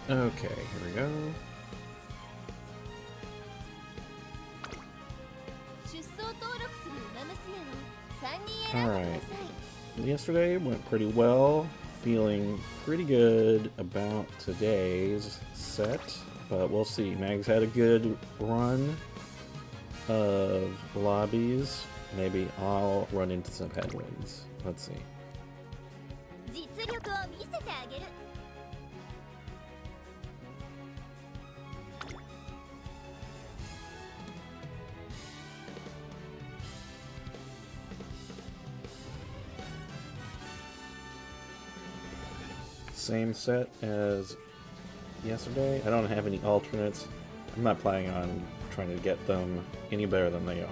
Okay, here we go. Alright. Yesterday went pretty well. Feeling pretty good about today's set, but we'll see. Mag's had a good run of lobbies. Maybe I'll run into some headwinds. Let's see. Same set as yesterday. I don't have any alternates. I'm not planning on trying to get them any better than they are.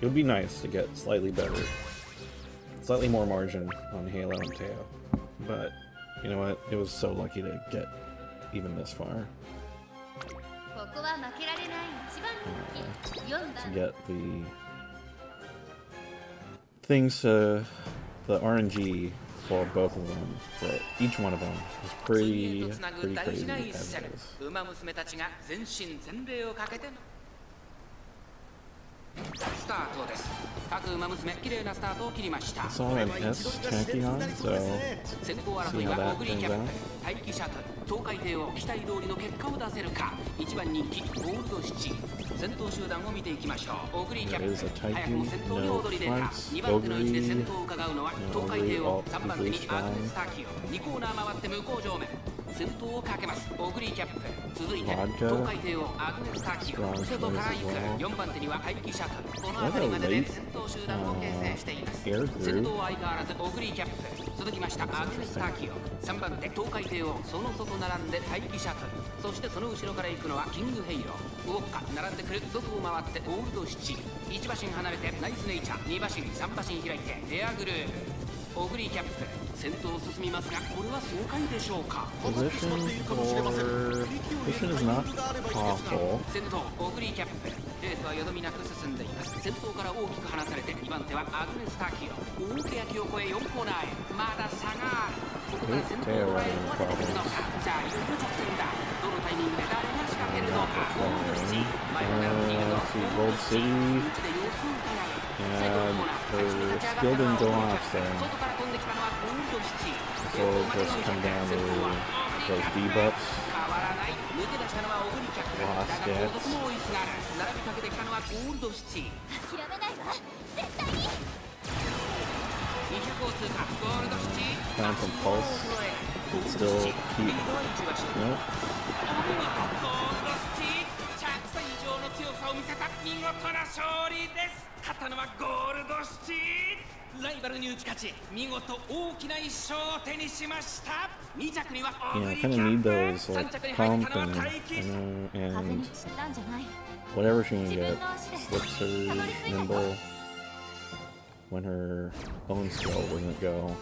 It would be nice to get slightly better, slightly more margin on Halo and Teo. But, you know what? It was so lucky to get even this far. To get the things, the RNG for both of them, for each one of them, is pretty crazy as it is. It's all an S tacky on, so see how that turns out. 東海帝を期待通りの結果を出せるか。1番人気ゴールドシチー。先頭集団を見ていきましょう。オグリーキャップ早くも先頭に躍り出た。2番手の位置で先頭を伺うのは東海帝王。3番手にアグネスターキオ。2コーナー回って向こう上面。先頭をかけます。オグリーキャップ。続いて東海帝王アグネスターキオ。瀬戸から行く。4番手には排気シャトル。この辺りまでで先頭集団を形成しています。先頭は相変わらずオグリーキャップ。続きましたアグネスターキオ。3番手東海帝王その外並んで待機シャトル、そしてその後ろから行くのはキングヘイロー。ウォッカ並んでくる。外を回ってゴールドシチー。1馬身離れてナイスネイチャー。2馬身3馬身開いてエアグルーヴ。オグリーキャップ先頭を進みますが、これは爽快でしょうか。 Position is not awful. 先頭オグリーキャップ。レースはよどみなく進んでいます。先頭から大きく離されて2番手はアグネスターキオ。大欅を越え4コーナーへ。まだ差がある。ここから先頭を捉えることができるのか。さあいよいよ直線だ。どのタイミングで誰が仕掛けるのか。ゴールドシティ前から右がゴールドシティ内で様子を伺う。最後のコーナー8に立ち上がったのは外から飛んできたのはゴールドシティ。 So just come down to those debuffs. 変わらない。抜け出したのはオグリキャップ。だが後続も追いすがる。並びかけてきたのはゴールドシティ。諦めないわ絶対に。200を通過。ゴールドシティ。 Found some pulse. Still keep. Nope. ゴールドシティ。100歳以上の強さを見せた見事な勝利です。勝ったのはゴールドシティ。ライバルに打ち勝ち、見事大きな一勝を手にしました。2着にはオグリキャップ。 I kind of need those like pump and whatever she can get. Slip surge, nimble. When her own skill doesn't go.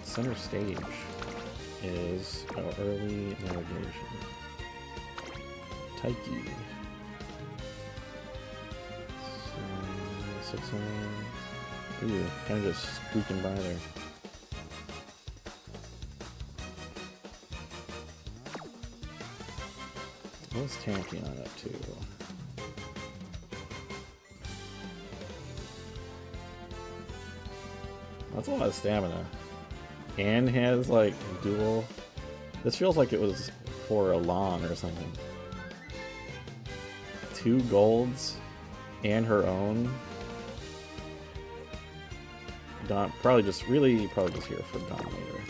Center stage is early navigation. Taiki. 6 Ooh, kind of just squeaking by there. What's tanking on it too? That's a lot of stamina. And has like dual. This feels like it was for a lawn or something. 2 golds and her own. Probably just here for Dominator.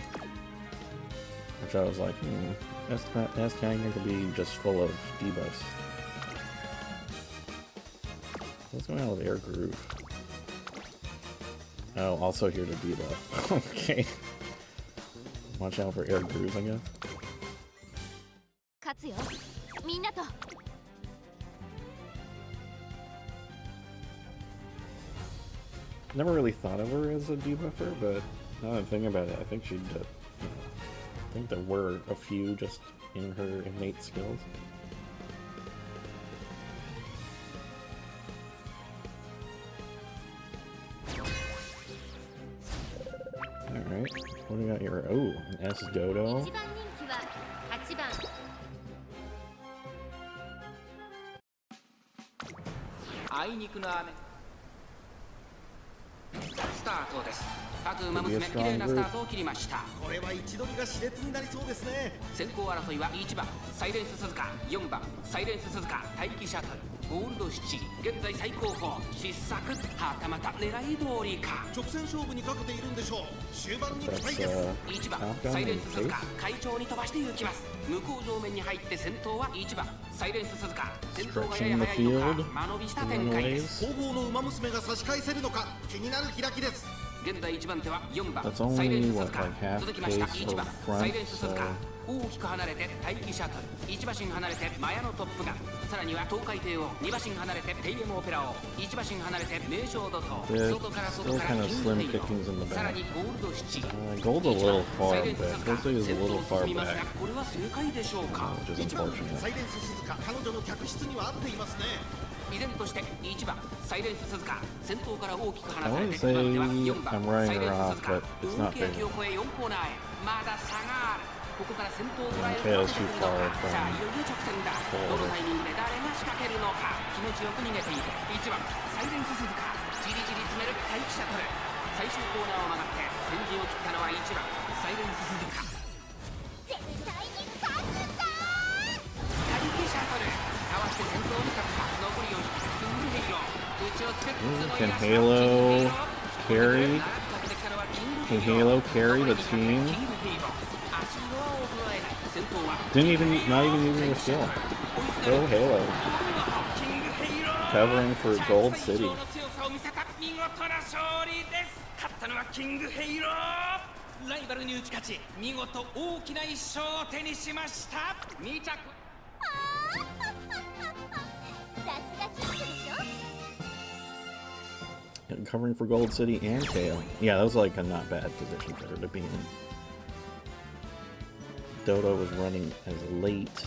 Which I was like, that's going to be just full of debuffs. What's going on with Air Groove? Oh, also here to debuff. Okay. Watch out for Air Grooves, I guess. Never really thought of her as a debuffer, but now that I'm thinking about it, I think she'd, I think there were a few just in her innate skills. What do we got here? Oh, an S Dodo. 一番人気は8番。あいにくの雨。スタートです。各馬娘綺麗なスタートを切りました。これは位置取りが熾烈になりそうですね。先行争いは1番サイレンス鈴鹿、4番サイレンス鈴鹿、待機シャトル、ゴールドシチ、現在最高峰、失策、はたまた狙い通りか。直線勝負にかけているんでしょう。終盤に期待です。1番サイレンス鈴鹿、快調に飛ばして行きます。向こう上面に入って先頭は1番サイレンス鈴鹿、先頭がやや早いのか間延びした展開です。後方の馬娘が差し返せるのか気になる開きです。現在1番手は4番 That's only, サイレンス鈴 what, 鹿、 like half 続きました pace 1番 of サイ front, レンス鈴鹿、大きく離れて待機シャトル、1馬身離れてマヤのトップガン、さらには東海帝王、2馬身離れてテイエムオペラ王、1馬身離れて名将怒涛、 There's 外から外 still から kind of キング slim ヘイロ pickings in the さら back. にゴールドシチ、 Gold's a little サ far イレンス back. 鈴鹿、 Gold's is a 先頭 little を far 進みますが back, これは正解でしょうか。 which is 1番 unfortunate. サイレンス鈴鹿、彼女の客室には合っていますね。依然として1番サイレンス鈴鹿、先頭から大きく離 I され wouldn't て say 今のでは4 I'm 番 writing サイレ her ンス off, 鈴鹿、 but it's 大 not きな木を favorable. 越え4コーナーへ、まだ差がある。ここから先頭を捉え Tails ることができるの too か。 far さあいよいよ直線だ。 forward. どのタイミングで誰が仕掛けるのか。気持ちよく逃げている1番サイレンス鈴鹿、じりじり詰める待機シャトル、最終コーナーを曲がって先陣を切ったのは1番サイレンス鈴鹿。絶対に勝つんだ。待機シャトルかわして先頭に立った残り4匹、キングヘイロー、内をつけつつの Can Halo carry? Can Halo carry the team? Didn't even, not even using the skill. Go Halo. Covering for Gold City. 見事な勝利です。勝ったのはキングヘイロー。ライバルに打ち勝ち、見事大きな一勝を手にしました。2着。さすがキングでしょ。Covering for Gold City and KO. Yeah, that was like a not bad position for her to be in. Dodo was running as late.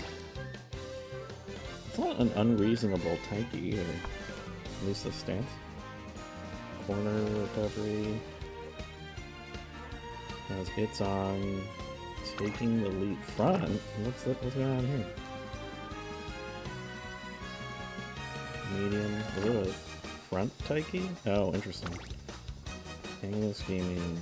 It's not an unreasonable Taiki either. At least the stance. Corner recovery. As it's on taking the lead front. What's going on here? Medium. Is it a front Taiki? Oh, interesting. Angle scheming.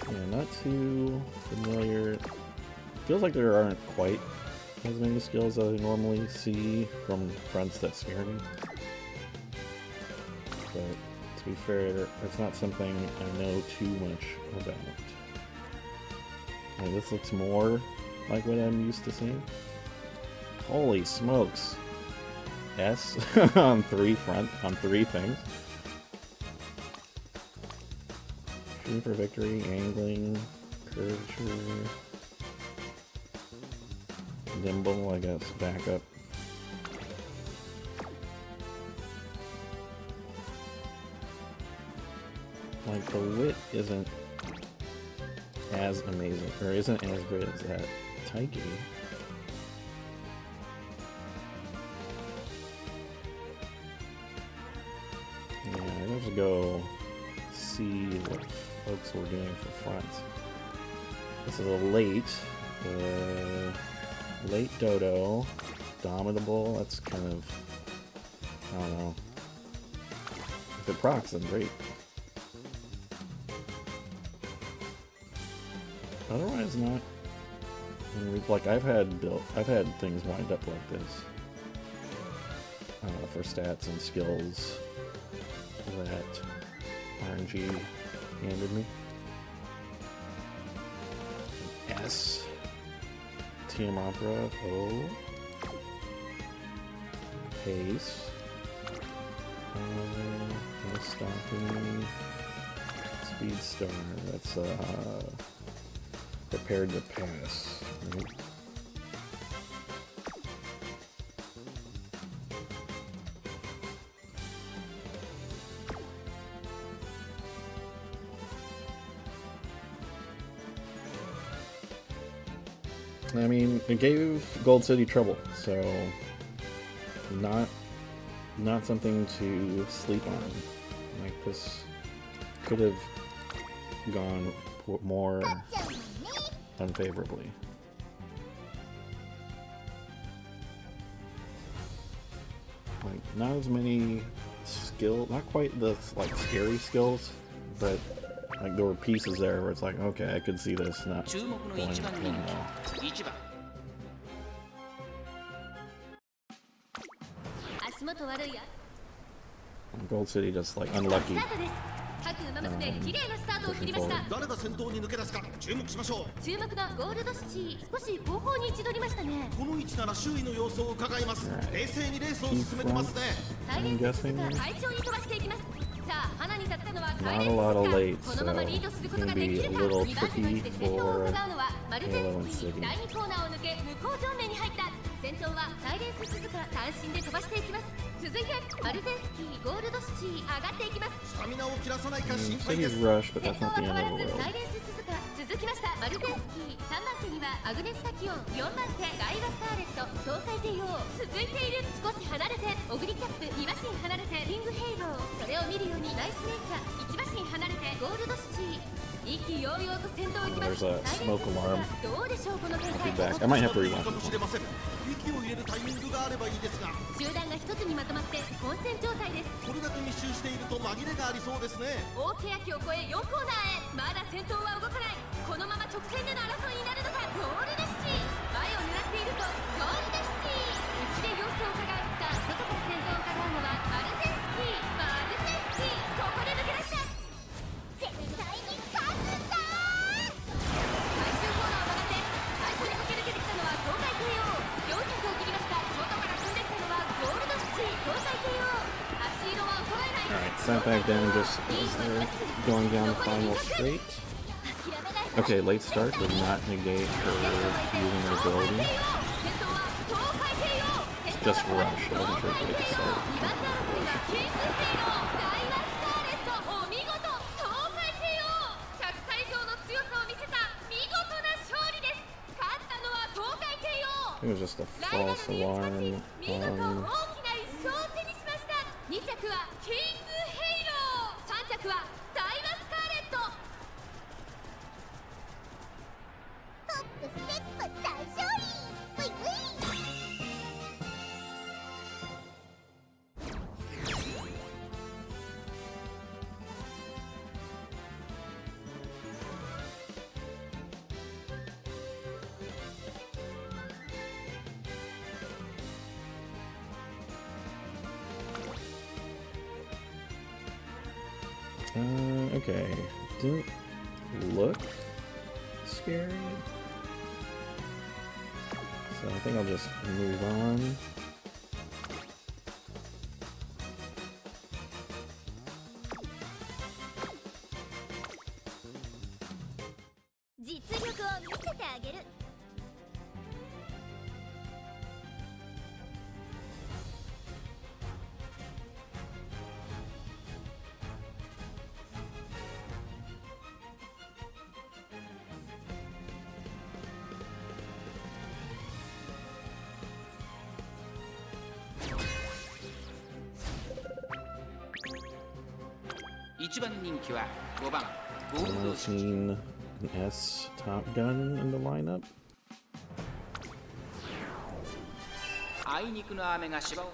Yeah, not too familiar. Feels like there aren't quite as many skills as I normally see from fronts that scare me. But to be fair, it's not something I know too much about. Like, this looks more like what I'm used to seeing. Holy smokes. S on three things. Shooting for victory, angling, curvature, nimble, I guess, backup. Like, the wit isn't as amazing, or isn't as great as that Taiki. Yeah, I have to go see what folks were doing for fronts. This is a late Dodo. Domitable, that's kind of, I don't know. If it procs, then great. Otherwise not. And like I've had things wind up like this for stats and skills that RNG handed me. S. Team Opera. O. Pace. No stopping. Speed Star. That's prepared to pass. Right? I mean, it gave Gold City trouble, so not something to sleep on. Like, this could have gone more unfavorably. Like, not as many not quite the like scary skills, but like there were pieces there where it's like, okay, I could see this not going well. Gold City just like unlucky. 誰が先頭に抜け出すか注目しましょう。注目のゴールドシティ、少し後方に位置取りましたね。この位置なら周囲の様子を伺います。冷静にレースを進めてますね。サイレンス鈴が快調に飛ばしていきます。さあ、花に立ったのはサイ Not レ a ン lot of ス late, 鈴このままリードすることが so で it's きる gonna か。 be a little 2番手の位置で tricky 先頭を for 伺うのはマルゼンスキ City. ー。第2コーナーを抜け向こう上面に入った。先頭はサイレンス鈴が単身で飛ばしていきます。続いてマルゼンスキー、ゴールドシティ上がっていきます。スタミナを切らさないか心配 City's です。 rush, but 先 that's 頭 not は the 変 end わら of the ず world. サイレンス鈴鹿続きました。マルゼンスキー3番手にはアグネスタキオン、4番手ガイワスターレット、東海帝王続いている。少し離れてオグリキャップ、2馬身離れてキングヘイロー、それを見るようにナイスネイチャー、1馬身離れてゴールドシティ、意気揚々と先頭を行きます。 There's a smoke alarm. どうでしょうこの展 I'll be 開。 back. I might have to rewatch かも this しれ one. ません。息を入れるタイミングがあればいいですが、集団が一つにまとまって混戦状態です。これだけ密集していると紛れがありそうですね。大欅を越え4コーナーへ。まだ先頭は動かない。このまま直線での争いになるのか。ゴールドシティ前を狙っているとゴールドシティ内で様子を伺う。さあ、外から先頭を伺うのはマルゼンスキー。マルゼンスキーここで抜け出した。絶対に勝つんだ。最終コーナーを曲がって最初に駆け抜けてきたのは東海帝王。400を切りました。外から飛んできたのはゴールドシティ、東海帝王。足色は衰えない。 Alright, sent back down just as they're going down the final straight. Okay, late start does not negate her using her ability. Just rush. I wasn't sure if we could start. 2番手争いはキングヘイロー、ダイワスターレット、お見事。東海帝王100歳以上の強さを見せた見事な勝利です。勝ったのは東海帝王。 It was just a ライバル false に打ち勝 alarm. ち見事大きな1勝を手にしました。2着はキングヘイロー、3着はダイワスカーレット。トップステップ大勝利。ウィウィ Okay. Didn't look scary. So I think I'll just move on.実力を見せてあげる。1番人気は5番ゴール I've ドシティ。 seen an S Top Gun in the lineup. あいにくの雨が芝を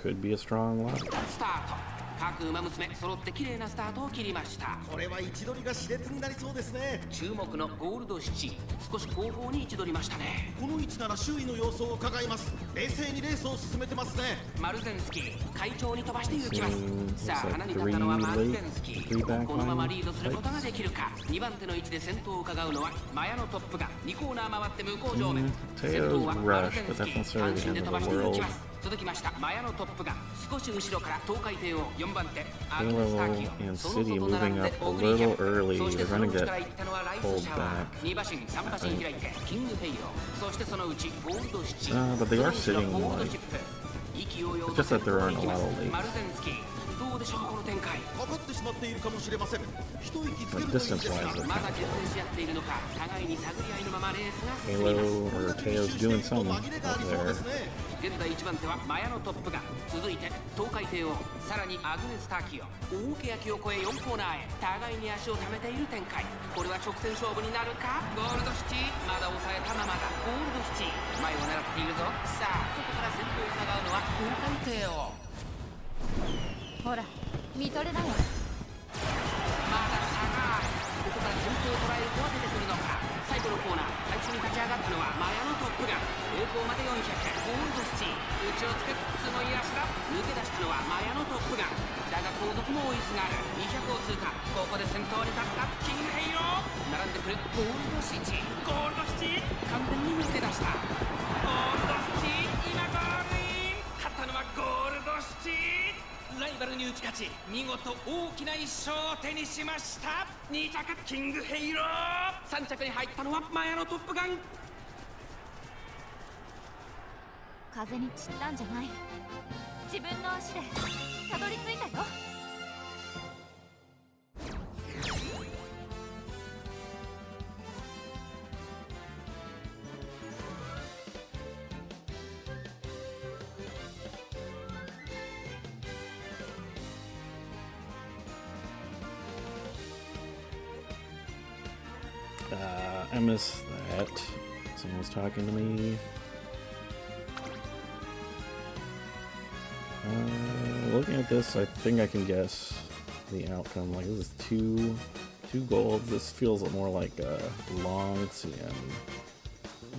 Could be a strong lot. スタート。各馬娘揃って綺麗なスタートを切りました。これは位置取りが熾烈になりそうですね。注目のゴールドシティ、少し後方に位置取りましたね。この位置なら周囲の様子を伺います。冷静にレースを進めてますね。マルゼンスキー快調に飛ばして行きます。 Looks さあ、 like 花に立ったのはマルゼンスキ three ー。 back このまま line リードすることが types. できるか。2番手の位置で先頭を伺うのはマヤのトップが2コーナー回って向こう上面。 Teo's 先頭はマルゼン rush, ス but キ that's ー not 単 necessarily 身 the で end 飛 of ば the していき world. ます。続きましたマヤのトップが少し後ろから東海帝王4番手アグネスターキ Halo オン、 and その City 外並ん moving で up オ a グリーキャ little ップ、 early. そして They're その gonna 内 get から行ったのはライス pulled シャワ back. ー、2馬身3馬身開いてキングヘイロー、そしてそのうちゴールドシチ but they are その後ろ sitting ゴールド like- チップ、息をよう It's just that there aren't a lot of マル lates. ゼンスキー、東どうでしょうこの展開。かかってしまっているかもしれません。一息つけ Like るといいです distance が wise, まだ決定し合っているのか、互いに探り合いのままレースが進み Halo ます。 or Teo's doing something 紛れがあ up りそうです there. ね。現在1番手はマヤのトップガン、続いて東海帝王、さらにアグネス・ターキオ。大欅を越え4コーナーへ、互いに足を溜めている展開。これは直線勝負になるか。ゴールドシティまだ抑えたままだ。ゴールドシティ前を狙っているぞ。さあそこから先頭を伺うのは東海帝王。ほら見とれだよ。まだ差がある。ここから先頭を捉える子は出てくるのか。最後のコーナー、最初に立ち上がったのはマヤのトップガン。栄光まで400、ゴールドシティ内をつく普通の癒しだ。抜け出したのはマヤのトップガンだが後続も追いすがる。200を通過。ここで先頭に立ったキングヘイロー。並んでくるゴールドシティ、ゴールドシティ完全に抜け出した。ゴールドシティ今ゴールイン。勝ったのはゴールドシティ。ライバルに打ち勝ち、見事大きな一勝を手にしました。2着キングヘイロー、3着に入ったのはマヤのトップガン。風に散ったんじゃない。自分の足でたどり着いたよ。I missed that. Someone was talking to me. Looking at this, I think I can guess the outcome. Like, this is two golds. This feels more like a long CM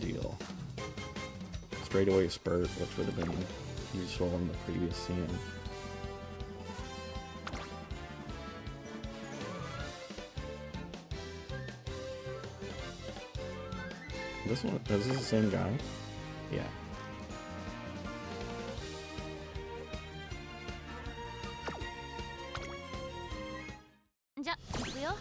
deal. Straightaway spurt, which would have been useful in the previous CM. This one, is this the same guy? Yeah. じゃ行くよ。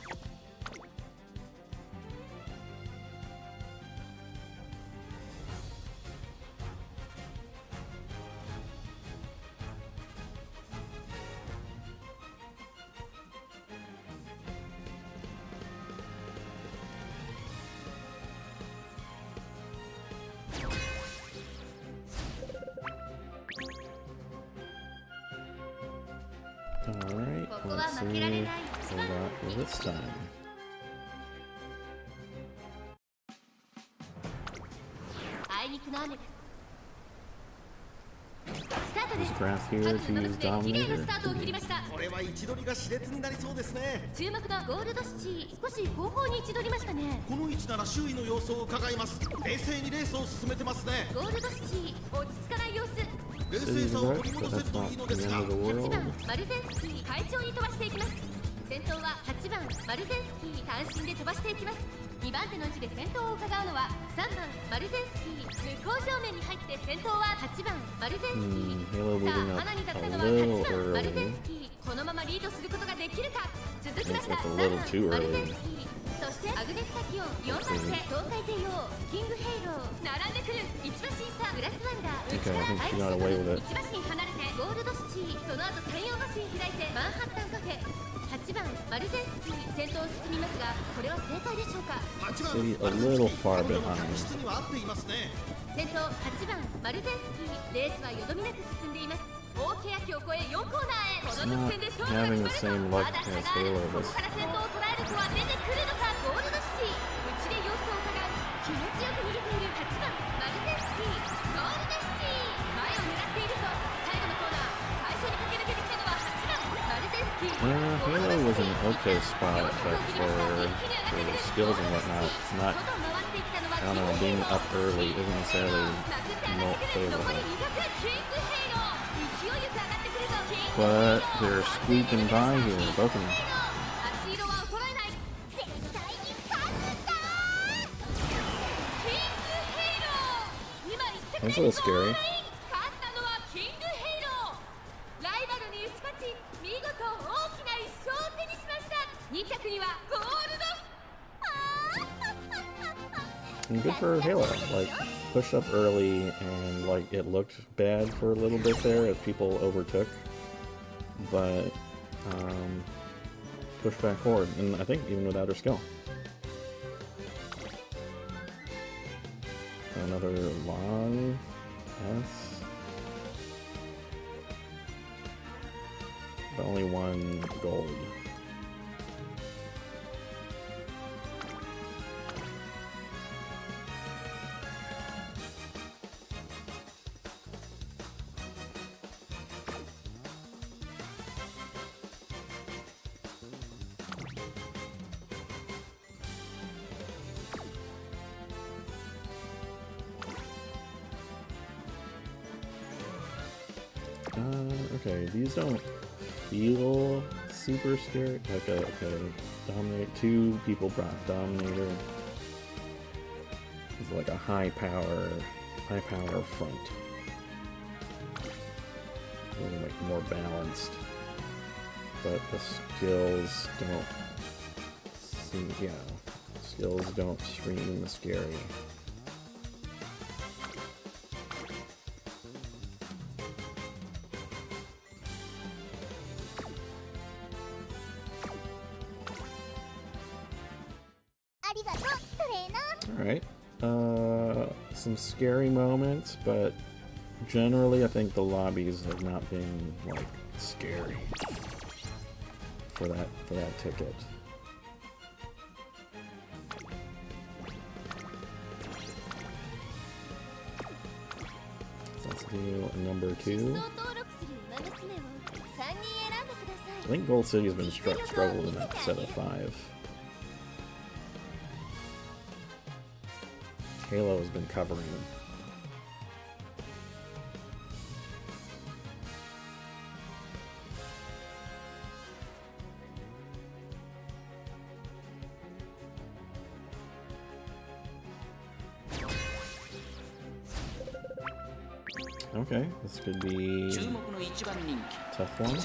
Alright, let's see what we got for this time. あいにくの雨。スタートです。 Is Grath here to use 綺麗な Dominator? スタートを切りました。これは位置取りが熾烈になりそうですね。注目のゴールドシティ、少し後方に位置取りましたね。この位置なら周囲の様子を伺います。冷静にレースを進めてますね。ゴールドシティ、落ち着かない様子。冷静さを取り戻せるといいのですが。 the 8 world. 番マルゼンスキー、快調に飛ばしていきます。先頭は8番マルゼンスキー、単身で飛ばしていきます。2番手の位置で先頭を伺うのは3番マルゼンスキー。向こう正面に入って先頭は8番マルゼンスキー。 Halo さ moving あ up 花に立った a のは little 8番マルゼ early. ンスキー。このままリードすることができるか。続きました Looks 3 like a 番 little too マル early. ゼンスキー、そしてアグネスタキオン、4番手東海帝王、キングヘイロー、並んでくる1馬審査グラスワンダー、 Okay, I think 内 she から got away with it. 1馬身離れてゴールドシティ、その後3、4馬身開いてマンハッタンカフェ。8番マルゼンスキー、先頭を進みますがこれは正解でしょうか。 8 See, 番 a little far 彼女の behind. 客室には合っていますね。先頭8番マルゼンスキー、レースはよどみなく進んでいます。大欅を越え4コーナーへ。この直線で勝負が having 決 the ま same luck ると。まだ差 as がある。 Halo ここ this. から先頭を捉える子は出てくるのか。ゴールドシティ、内で様子を伺う。気持ちよく逃げている8番マルゼンスキー、ゴールドシティ前を狙っているぞ。最後のコーナー、最初に駆け抜けてきたのは8番マルゼンスキー。 Halo was in an okay spot, but for skills and whatnot, it's not, I don't know, being up early isn't necessarily not favorable. But they're squeaking by here, both of them. 足色は衰えない。絶対に勝つんだキングヘイロー、今言ってく That's れ a る little ぞ。 scary. 勝ったのはキングヘイロー。ライバルに打ち勝ち、見事大きな一勝を手にしました。2着にはゴールド。 And good for Halo. Like, pushed up early and, like, it looked bad for a little bit there as people overtook. but push back forward, and I think even without her skill. Another long S, but only one gold. Okay, these don't feel super scary. Okay, Dominate, 2 people brought Dominator. It's like a high power front. A little like more balanced. But the skills don't seem, skills don't scream scary. Alright, some scary moments, but generally I think the lobbies have not been, like, scary for that ticket. So let's do number 2. I think Gold City has been struggled in that set of 5. Halo has been covering them. Okay, this could be a tough one.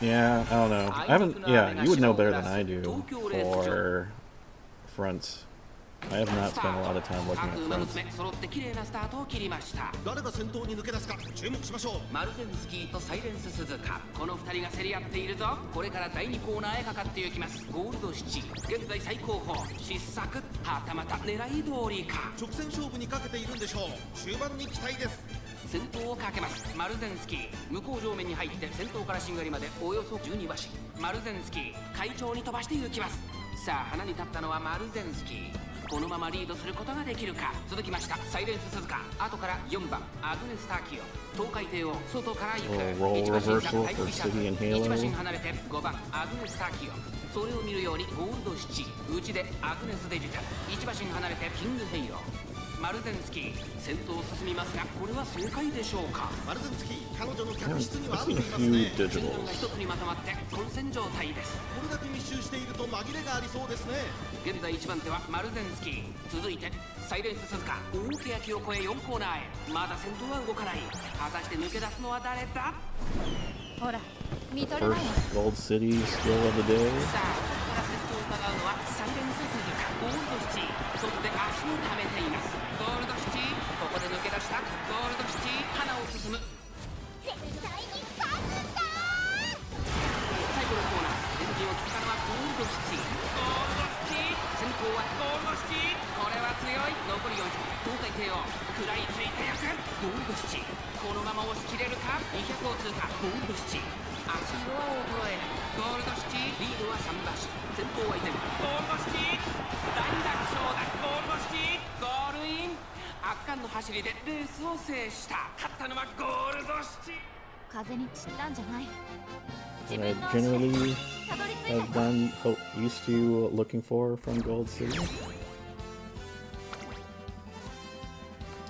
Yeah, I don't know. I haven't. Yeah, you would know better than I do for fronts. I have not spent a lot of time looking at fronts. 誰が先頭に抜け出すか注目しましょう。マルゼンスキーとサイレンス鈴鹿、この2人が競り合っているぞ。これから第2コーナーへかかっていきます。ゴールド7、現在最高峰、失策、はたまた狙い通りか。直線勝負にかけているんでしょう。終盤に期待です。先頭をかけます。マルゼンスキー、向こう上面に入って先頭からしんがりまでおよそ12馬身。マルゼンスキー、快調に飛ばしていきます。さあ花に立ったのはマルゼンスキー。このままリードすることができるか。続きましたサイレンス鈴鹿、後から4番アグネス・ターキオ、東海帝を外から行く。1馬身差対向車1馬身離れて5番アグネス・ターキオ、それを見るようにゴールド7、内でアグネス・デジタル、1馬身離れてキング・ヘイロー。マルゼンスキー先頭を進みますが、これは正解でしょうか。マルゼンスキー、彼女の客室には合っていますね。順番が一つにまとまって混戦状態です。これだけ密集していると紛れがありそうですね。現在1番手はマルゼンスキー、続いてサイレンス鈴鹿、大欅を越え4コーナーへ。まだ先頭は動かない。果たして抜け出すのは誰だ。ほら見とれない。 First Gold City skill of the day. さあここから先頭を伺うのはサイレンス鈴鹿、ゴールド7、外で足を溜めています。ゴールド7、ここで抜け出したゴールド7、花を進む。絶対に勝つんだ。最後のコーナー、エンジンを切ったのはゴールド7。ゴールド7、先頭はゴールド7、これは強い。残り400、東海帝王食らいついてやく。ゴールド7、このまま押し切れるか。200を通過、ゴールド7、足色は衰えない。ゴールド7、リードは3馬身、先頭は依然ゴールド7、大楽勝だ。ゴールド7、ゴールイン。圧巻の走りでレースを制した。勝ったのはゴールド7。風に散ったんじゃない。 What I generally have done, used to looking for from Gold City.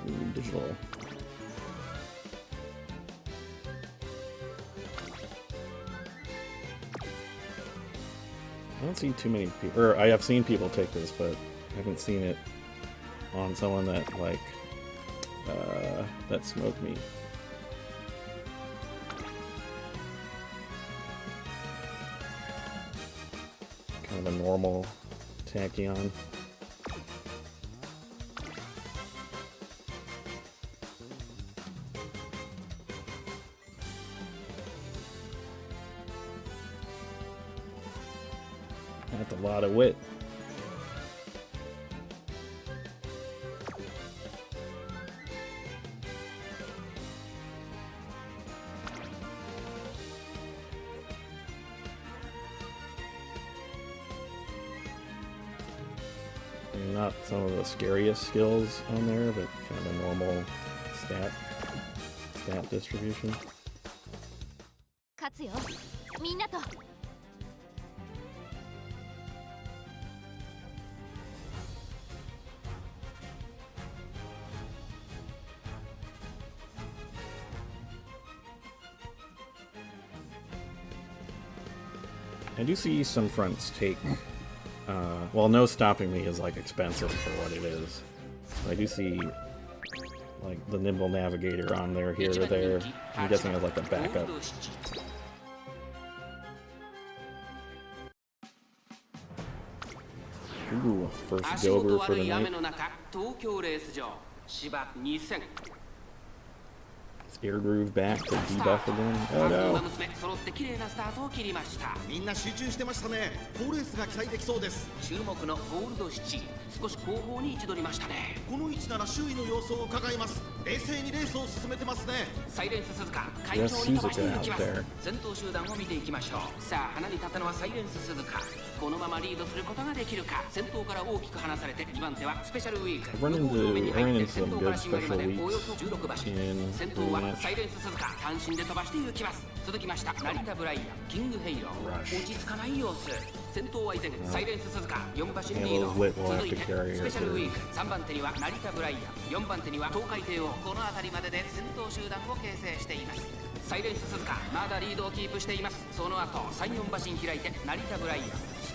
Ooh, digital. I don't see too many people, or I have seen people take this, but I haven't seen it on someone that like that smoked me. Kind of a normal Tachyon. That's a lot of wit. Not some of the scariest skills on there, but kind of a normal stat distribution. 勝つよみんなと I do see some fronts take, well, no stopping me is like expensive for what it is. I do see like the nimble navigator on there here or there. I'm guessing as like a backup. Ooh, first Gober for the night. Air groove back to debuff again. Oh no! みんな集中してましたね。好レースが期待できそうです。注目のゴールドシチ、少し後方に位置取りましたね。この位置なら周囲の様子を伺います。冷静にレースを進めてますね。サイレンス鈴鹿、会長に飛ばしていきます。先頭集団を見ていきましょう。さあ、花に立ったのはサイレンス鈴鹿。このままリードすることができるか。先頭から大きく離されて、2番手はスペシャルウィーク。I run into some good special weeks in 先頭はサイレンス鈴鹿、単身で飛ばしていきます。続きました成田ブライアン、キングヘイロー、落ち着かない様子。先頭は依然サイレンス鈴鹿、4馬身リード。続いてスペシャルウィーク、3番手には成田ブライアン、4番手には東海帝王。この辺りまでで先頭集団を形成しています。サイレンス鈴鹿、まだリードをキープしています。その後3、4馬身開いて成田ブライアン、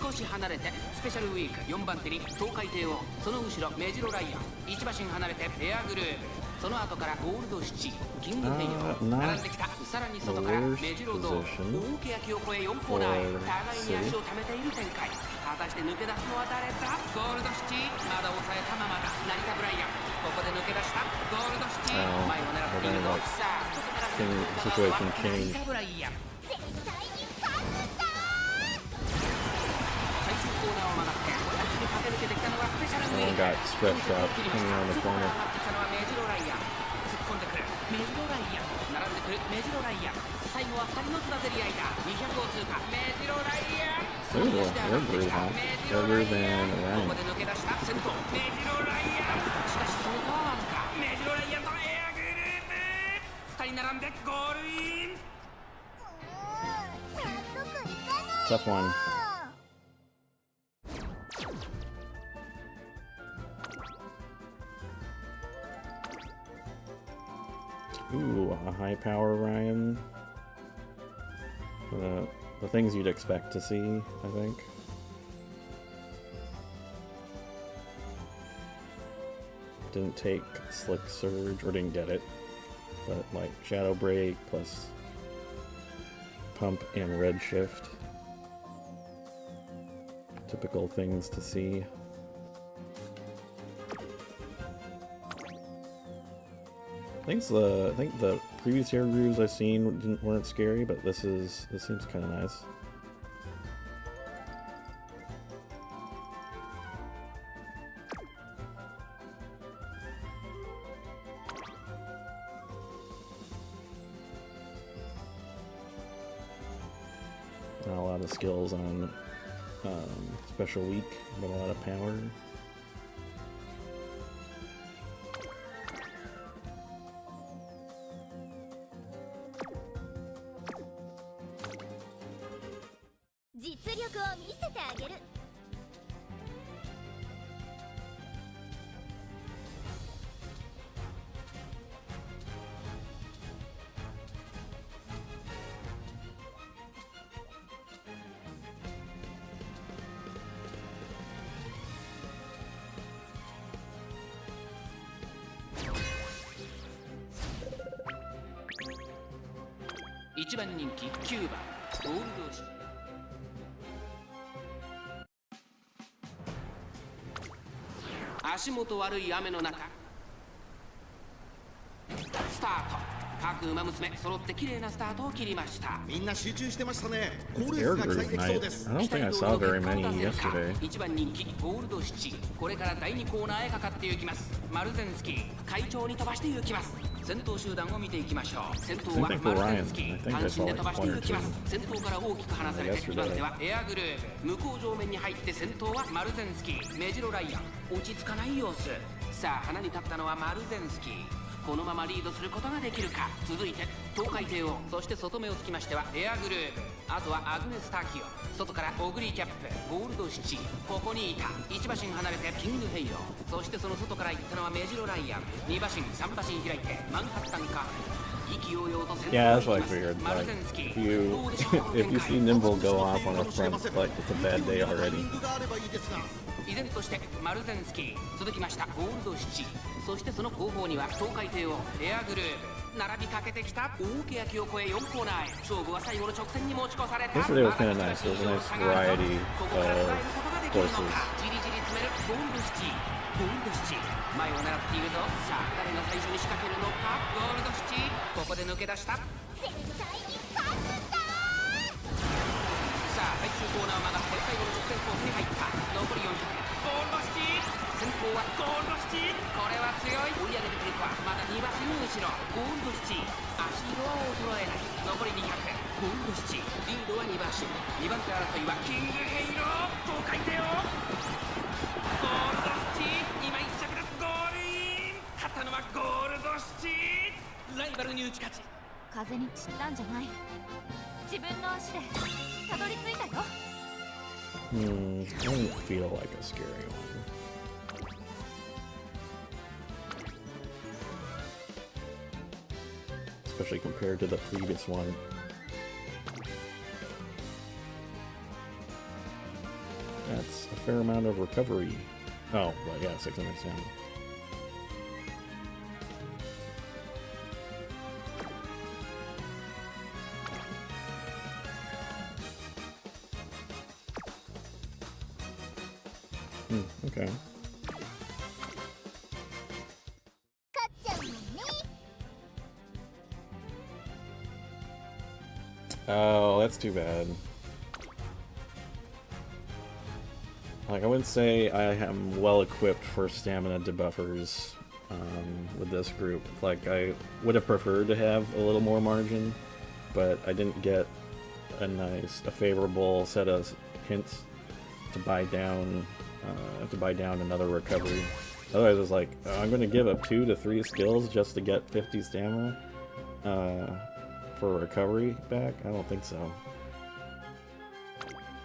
少し離れてスペシャルウィーク、4番手に東海帝王。その後ろメジロライアン、1馬身離れてエアグルーブ。その後からゴールドシチ、キングヘイロー、並んできた。さらに外からメジロドール、大欅を越え4コーナーへ、互いに足を溜めている展開。果たして抜け出すのは誰だ。ゴールドシチ、まだ抑えたままだ。成田ブライアン、ここで抜け出したゴールドシチ、前を狙っているぞ。さあ、外から成田ブライアン。絶対に勝つんだ。最終コーナーを曲がって先に駆け抜けてきたのはスペシャルウィーク。 got stretched out hanging around the corner. メジロライアン、突っ込んでくるメジロライアン、並んでくるメジロライアン。最後は2人のつばぜり合いだ。200を通過、メジロライアン。 Ooh, they're blue, huh? Better than ここ Ryan. で抜け出した先頭メジロライアン。しかしその差はわずか。メジロライアンとエアグループ、2人並んでゴールイン。納得いかない。 Tough one. Ooh, a high power Ryan. The things you'd expect to see, I think. Didn't take Slick Surge, or didn't get it, but like Shadow Break plus Pump and Redshift. Typical things to see. I think the previous air grooves I've seen weren't scary, but this seems kind of nice. Not a lot of skills on special week, but a lot of power.1番人気9番ゴールドシ足元悪い雨の中スタート。各馬娘揃って綺麗なスタートを切りました。みんな集中してましたね。好 This レー air スが期 group 待できそうで night. す。 I don't think I saw very many yesterday. 1番人気ゴールドシチ、これから第2コーナーへかかっていきます。マルゼンスキー会長に飛ばしていきます。先頭集団を見ていきましょう。先頭はマルゼンスキー、単身で飛ばしていきます。先頭から大きく離されて2番手はエアグルーヴ、向こう上面に入って先頭はマルゼンスキー、メジロライアン落ち着かない様子。さあ花に立ったのはマルゼンスキー、このままリードすることができるか。続いて東海帝王、そして外目をつきましてはエアグルーヴ、あとはアグネス・タキオ、外からオグリーキャップ、ゴールドシチ、ここにいた。1馬身離れてキングヘイロー、そしてその外から行ったのはメジロライアン。2馬身3馬身開いてマンハッタンカー、意気揚々と先頭 Yeah, に that's 行 what I きます。 figured. マル Like, ゼンスキ if ー you どうでしょう、この if 展 you 開。 see Nimble go off on a front, like it's a bad day タイ already. ミングがあればいいですが。依然としてマルゼンスキー、続きましたゴールドシチ、そしてその後方には東海帝王エアグルーヴ、並びかけてきた。大けやきを越え4コーナーへ。勝負は最後の直線に持ち越された。 Yesterday was kind of nice. There was a nice variety ここから捉え of ることができるの horses. か。じりじり詰めるゴールドシチ、ゴールドシチ前を狙っているぞ。さあ誰が最初に仕掛けるのか。ゴールドシチここで抜け出した。絶対に勝つんだ。さあ最終コーナーを曲がって最後の直線コースに入った。残り400、ゴールドシチ先頭はゴールドシチ、これは強い。追い上げてくるか。まだ2馬身後ろゴールドシチ、足色は衰えない。残り200、ゴールドシチリードは2馬身。2番手争いはキングヘイロー、東海帝王、ゴールドシチ今1着だ。ゴールイン、勝ったのはゴールドシチ、ライバルに打ち勝ち。風に散ったんじゃない、自分の足でたどり着いたよ。I don't feel like a scary one. Especially compared to the previous one. That's a fair amount of recovery. Oh, well, yeah, 607. Okay. 勝っちゃうもんね。 Oh, that's too bad. Like, I wouldn't say I am well equipped for stamina debuffers with this group. Like, I would have preferred to have a little more margin, but I didn't get a favorable set of hints to buy down another recovery. Otherwise, it's like, I'm going to give up 2 to 3 skills just to get 50 stamina for recovery back? I don't think so.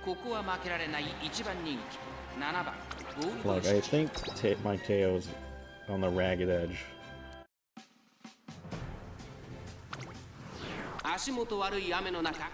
ここは負けられない1番人気7番ゴールド Like, シ I チ。 think my Teo's on the ragged edge. 足元悪い雨の中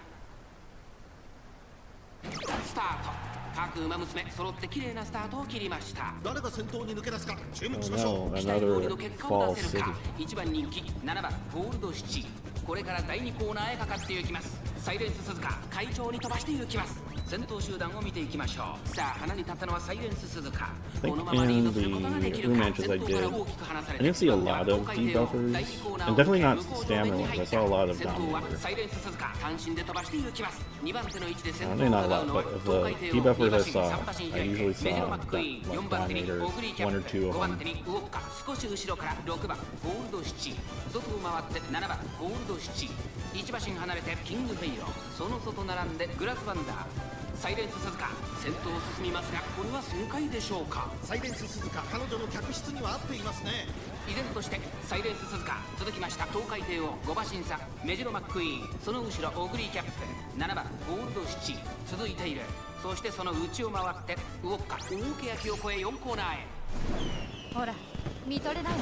スタート。各馬娘揃って綺麗なスタートを切りました。誰が先頭に抜け出すか注目し Oh ましょう。 no, 期待通り another の結果を fall 出せる city. か。1番人気7番ゴールドシチ、これから第2コーナーへかかっていきます。サイレンス鈴鹿会長に飛ばしていきます。先頭集団を見ていきましょう。さあ花に立ったのはサイレンス鈴鹿、 I この think ままリード in することができる the か。 rematches I 先頭から did, 大きく離され I て didn't see a 2番手は lot of 東海帝王 debuffers, 第2コーナー and を definitely not 向こう上面に stamina 入 ones. I った saw a lot of 先頭は dominator. サイレンス鈴鹿単身で飛ばしていきます。2番手の位置で先頭 Maybe を not a 伺う lot, のは but of 東海 the 帝王 debuffers 2 I 馬身 saw, 3馬身 I 開い usually てメジロ saw マックイーン like 4番手に dominators, オグリーキャ 1 or ッ 2 プ of 5 them. 番手にウォッカ、少し後ろから6番ゴールドシチ、外を回って7番ゴールドシチ、1馬身離れてキングフェイロ、その外並んでグラスワンダー、サイレンス鈴鹿先頭を進みますが、これは正解でしょうか。サイレンス鈴鹿、彼女の客室には合っていますね。依然としてサイレンス鈴鹿、続きました東海帝王5馬身差メジロマックイーン、その後ろオグリーキャップ7番ゴールドシチ続いている。そしてその内を回ってウォッカ大けやきを越え4コーナーへ。ほら見とれないわ。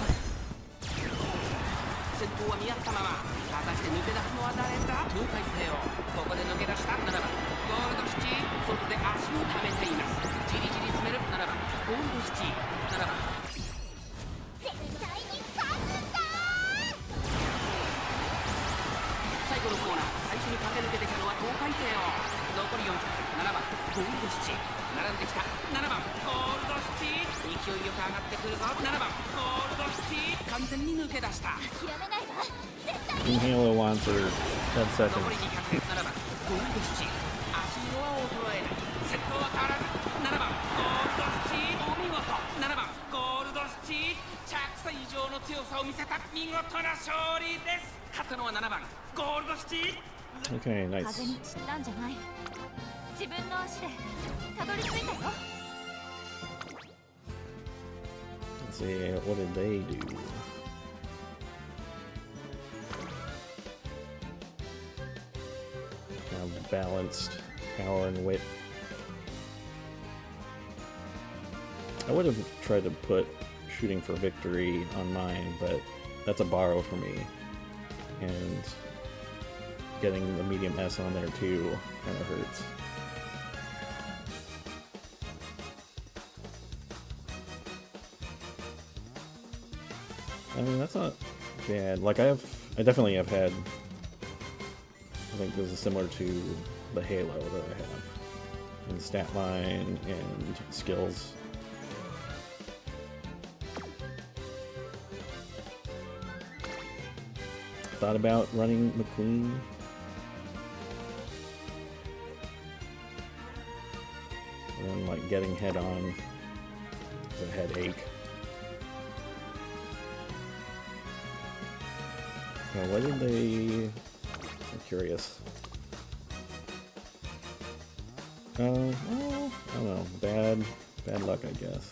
先頭は見合ったまま、果たして抜け出すのは誰だ。東海帝王ここで抜け出した7番ゴールドシチ、外で足を溜めています。じりじり詰める7番ゴールドシチ、7番絶対に勝つんだ。最後のコーナー、最初に駆け抜けてきたのは東海帝王。残り4着7番ゴールドシチ、並んできた7番ゴールドシチ、勢いよく上がってくるぞ。7番ゴールドシティ完全に抜け出した。諦めないわ絶対 In Halo 1 for 10 残り seconds. 200。7番ゴールドシティ足色は衰えない。先頭は変わらず。7番ゴールドシティお見事。7番ゴールドシティ着差以上の強さを見せた見事な勝利です。勝ったのは7番ゴールドシティ。 Okay, 風 nice. に散ったんじゃない。自分の足でたどり着いたよ。 Let's see, what did they do? Kind of balanced power and wit. I would have tried to put shooting for victory on mine, but that's a borrow for me. And getting the medium S on there too kind of hurts. I mean, that's not bad. Like, I definitely have had, I think this is similar to the Halo that I have. In stat line and skills. Thought about running McQueen. And then, like, getting head on the headache. Now, what did they... I'm curious. Well, I don't know. Bad luck, I guess.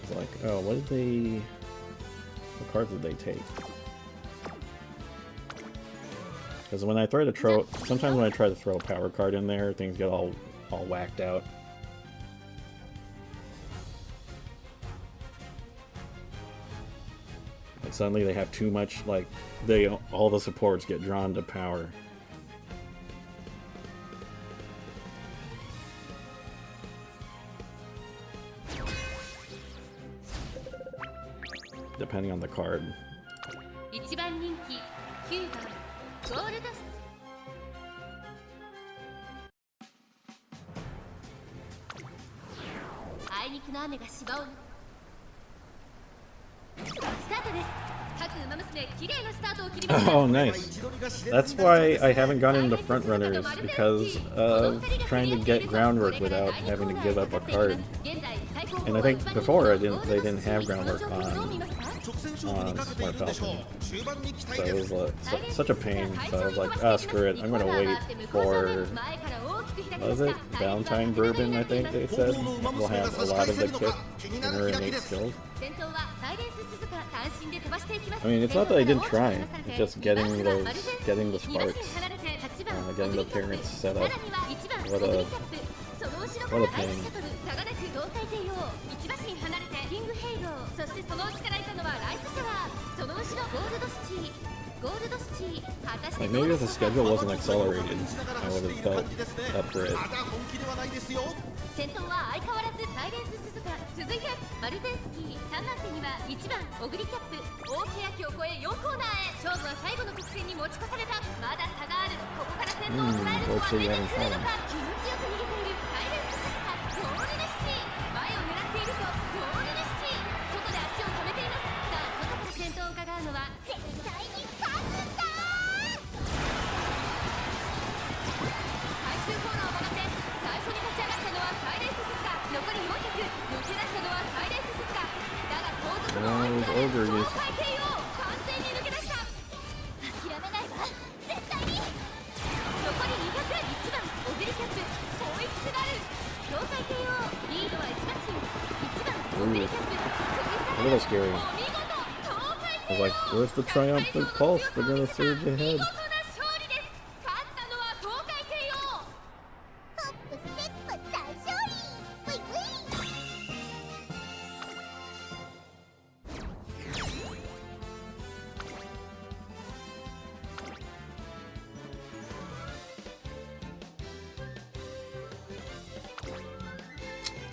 It's like, oh, what did they... What cards did they take? Because when I try to throw... Sometimes when I try to throw a power card in there, things get all whacked out. Like suddenly they have too much, like, all the supports get drawn to power. Depending on the card. 1番人気9番ゴールドスあいにくの雨が芝をスタートです。各馬娘綺麗なスタートを切りました。 Oh, nice. That's why I haven't gone into front runners, because of trying to get groundwork without having to give up a card. And I think before they didn't have groundwork on Smart Falcon. So it was such a pain. So I was like, ah, screw it. I'm gonna wait for, what was it? Valentine Bourbon, I think they said. We'll have a lot of the kit in her innate skills. I mean, it's not that I didn't try. It's just getting the sparks, getting the parents set up. What a pain. そしてその内からいたのはライスシャワー。その後ろゴールドスチー。ゴールドスチー。果たして Like maybe if the schedule wasn't accelerated, I would have felt up for it. 先頭は相変わらずサイレンス鈴鹿。続いてマルゼンスキー。3番手には1番オグリキャップ。大欅を越え4コーナーへ。勝負は最後の直線に持ち越された。まだ差がある。ここから先頭を捉えるのは目が来るのか。気持ちよく逃げているサイレンス鈴鹿。ゴールドスチー。前を狙っているぞ。ゴールドスチー。外で足を止めています。さあ外から先頭を伺うのは絶対に勝つんだ。最終コーナーを曲がって最初に立ち上がったのはサイレンス鈴鹿。残り400。抜け出したのはサイレンス鈴鹿。だが後続の追いつかれる爽快 KO。完全に抜け出した。諦めないわ絶対に。残り200。1番オグリキャップ。追いつなる爽快 KO。リードは1馬身。1番オグリキャップ。 A little scary. I was like, where's the triumphant pulse? They're gonna surge ahead. ホップステップ大勝利ウィウィ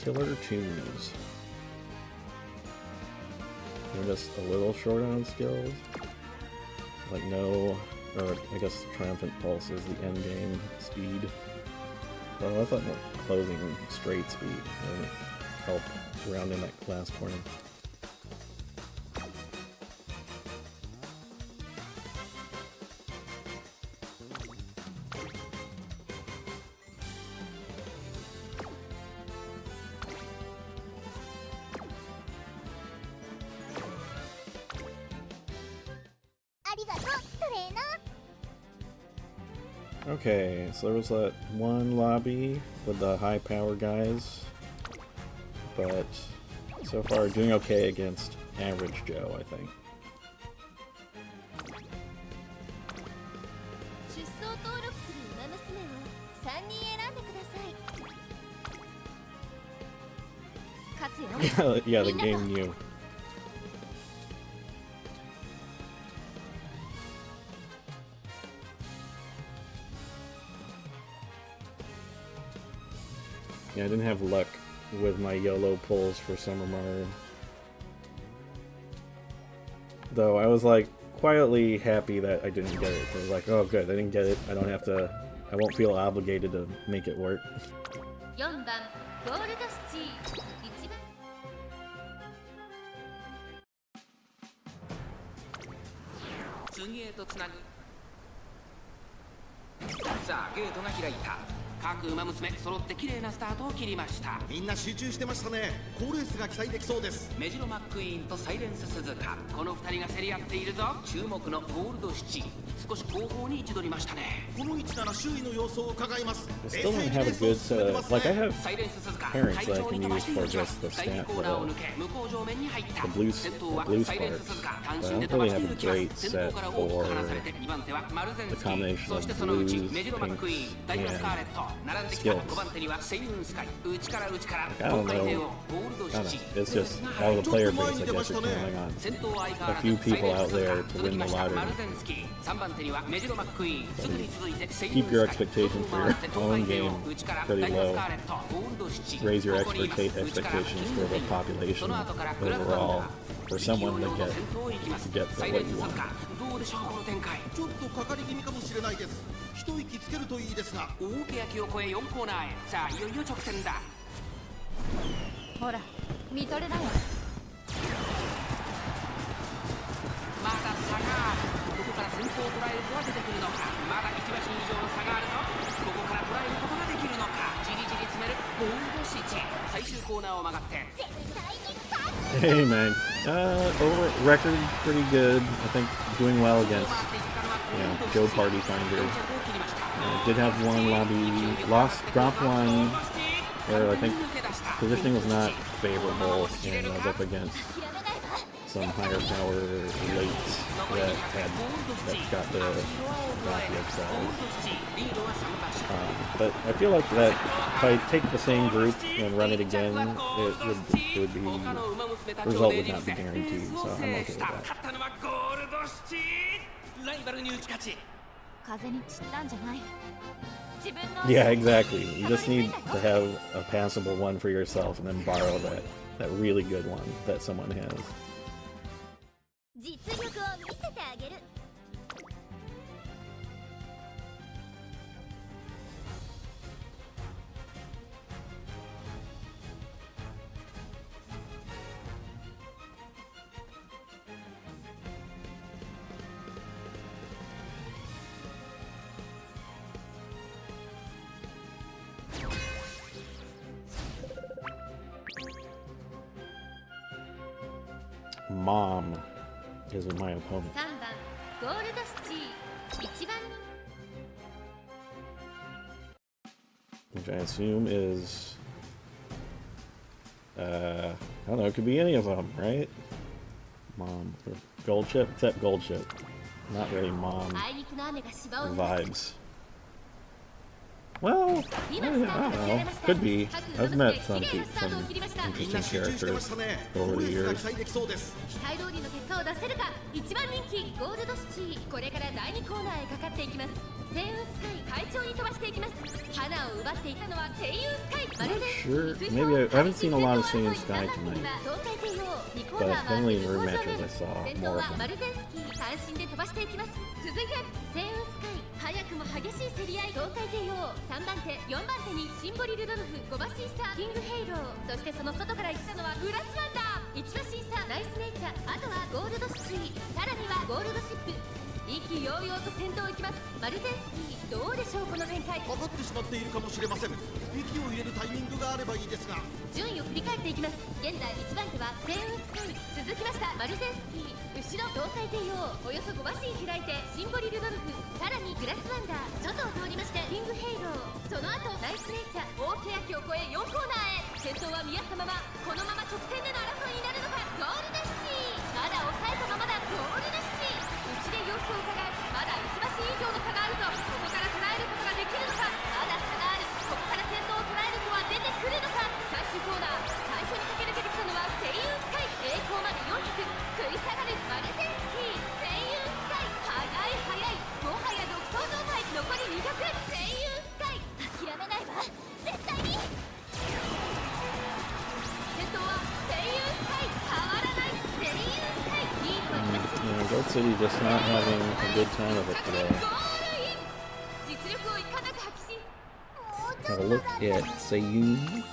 Killer tunes. They're just a little short on skills. Like no, or I guess Triumphant Pulse is the end game speed. Well, I thought no. closing straight speed and help around in that last corner. Okay, so there was that one lobby with the high power guys, but so far doing okay against average Joe, I think. Yeah, the game knew. Yeah, I didn't have luck with my YOLO pulls for Summer Mario. Though I was like quietly happy that I didn't get it. I was like, oh good, I didn't get it. I don't have to, I won't feel obligated to make it work. 4番ゴールドシティ次へとつなぐ。さあゲートが開いた。各馬娘揃って綺麗なスタートを切りました。みんな集中してましたね。好レースが期待できそうです。メジロマックイーンとサイレンス鈴鹿、この2人が競り合っているぞ。注目のゴールドシチ、少し後方に位置取りましたね。この位置なら周囲の様子を伺います。 I still don't have a good like I have サイレンス鈴鹿、 parents 快 that I 調 can に飛ば use してい for きま just す。 the 第2 stat コー for ナーを抜け向こう上面に入った。 the blue 先頭は parts. サイレンス鈴鹿、単 But I 身で don't 飛ば really してい have る a きます。 great 先頭 set から大きく for 離されて2番手はマルゼン the スキー、 combination そ of してそのうち blues, メジロマックイーン、 pinks, ダイヤスカーレット、並んできた skills. 5番手にはセイムーンスカイ、内から内から I don't 東海帝 know. 王ゴールド I don't シ know. チ、 It's just all the player base, I guess, is counting on 先頭は相変わ a ら few ずサイ people レン out ス鈴 there 鹿、 to 続き win ま the したマ lottery. ルゼンスキー、3番手にはメジロマックイーン、すぐに続いてセイム Keep ー your ンスカイ、 expectations for your own game pretty low. Raise your expectations for the population overall for someone to get what you want. どうでしょうこの展開。ちょっとかかり気味かもしれないです。一息つけるといいですが。大欅を越え4コーナーへ。さあいよいよ直線だ。ほら見とれないわ。まだ差がある。ここから先頭を捉える子は出てくるのか。まだ1馬身以上の差があるぞ。ここから捉えることができるのか。じりじり詰めるゴールドシティ。最終コーナーを曲がって。 Hey man, over record pretty good. I think doing well against Joe Party Finder. Did have one lobby dropped one where I think positioning was not favorable and I was up against some higher power elites that got the upside. But I feel like that if I take the same group and run it again, it would be the result would not be guaranteed. So I'm okay with that. 風に散ったんじゃない。自分の Yeah, exactly. You just need to have a passable one for yourself and then borrow that really good one that someone has. 実力を見せてあげる。Mom is my opponent. 3番ゴールドシティ、1番 Which I assume is, I don't know, it could be any of them, right? Mom, or Gold Chip, except Gold Chip. Not really Mom あいにくの雨が芝を濡らす。 vibes. Well, I don't know. Could be. I've met some interesting characters over the years. 期待通りの結果を出せるか。1番人気ゴールドシティ、これから第2コーナーへかかっていきます。セイウンスカイ、快調に飛ばしていきます。花を奪っていたのはセイウンスカイ。まるで Sure, maybe I haven't seen a lot of Saiyan Sky tonight, 東海帝王2コー but ナーは definitely in 向こう room 正 matches 面。 I saw 先頭 more は of マ them. ルゼンスキー、単身で飛ばしていきます。続いてセイウンスカイ、早くくも激しい競り合い。東海帝王3番手4番手にシンボリルドルフ、5馬審査キングヘイロー、そしてその外から行ったのはグラスワンダー、1馬審査ナイスネイチャー、あとはゴールドシティ、さらにはゴールドシップ。意気揚々と先頭行きます。マルゼンスキー、どうでしょうこの展開。かかってしまっているかもしれません。息を入れるタイミングがあればいいですが。順位を振り返っていきます。現在1番手はセイウンスカイ、続きましたマルゼンスキー、後ろ東海帝王、およそ5馬身開いてシンボリルドルフ、さらにグラスワンダー、外を通りましてキングヘイロー、その後ナイスネイチャー、大欅を越え4コーナーへ。先頭は見合ったまま、このまま直線での争いになるのか。ゴールドシティ、まだ抑えたままだ。ゴールドシティ、内で様子を伺う。まだ1馬身以上の差があるぞ。ここから捉えることができるのか。まだ差がある。ここから先頭を捉える子は出てくるのか。最終コーナー、最初に駆け抜けてきたのはセイウンスカイ、栄光まで400、食い下がるマルゼンスキー、セイウンスカイ、速い速い、もはや独走状態。残り200、セイウンスカイ、諦めないわ絶対に。先頭はセイウンスカイ、変わらない。セイウンスカイ、リードは東。 Yeah, Goat City just not having a good time of it ゴ today. ールイン、実力をいかなく発揮し、もうちょ Have っ a と look だね。 at Seiyun.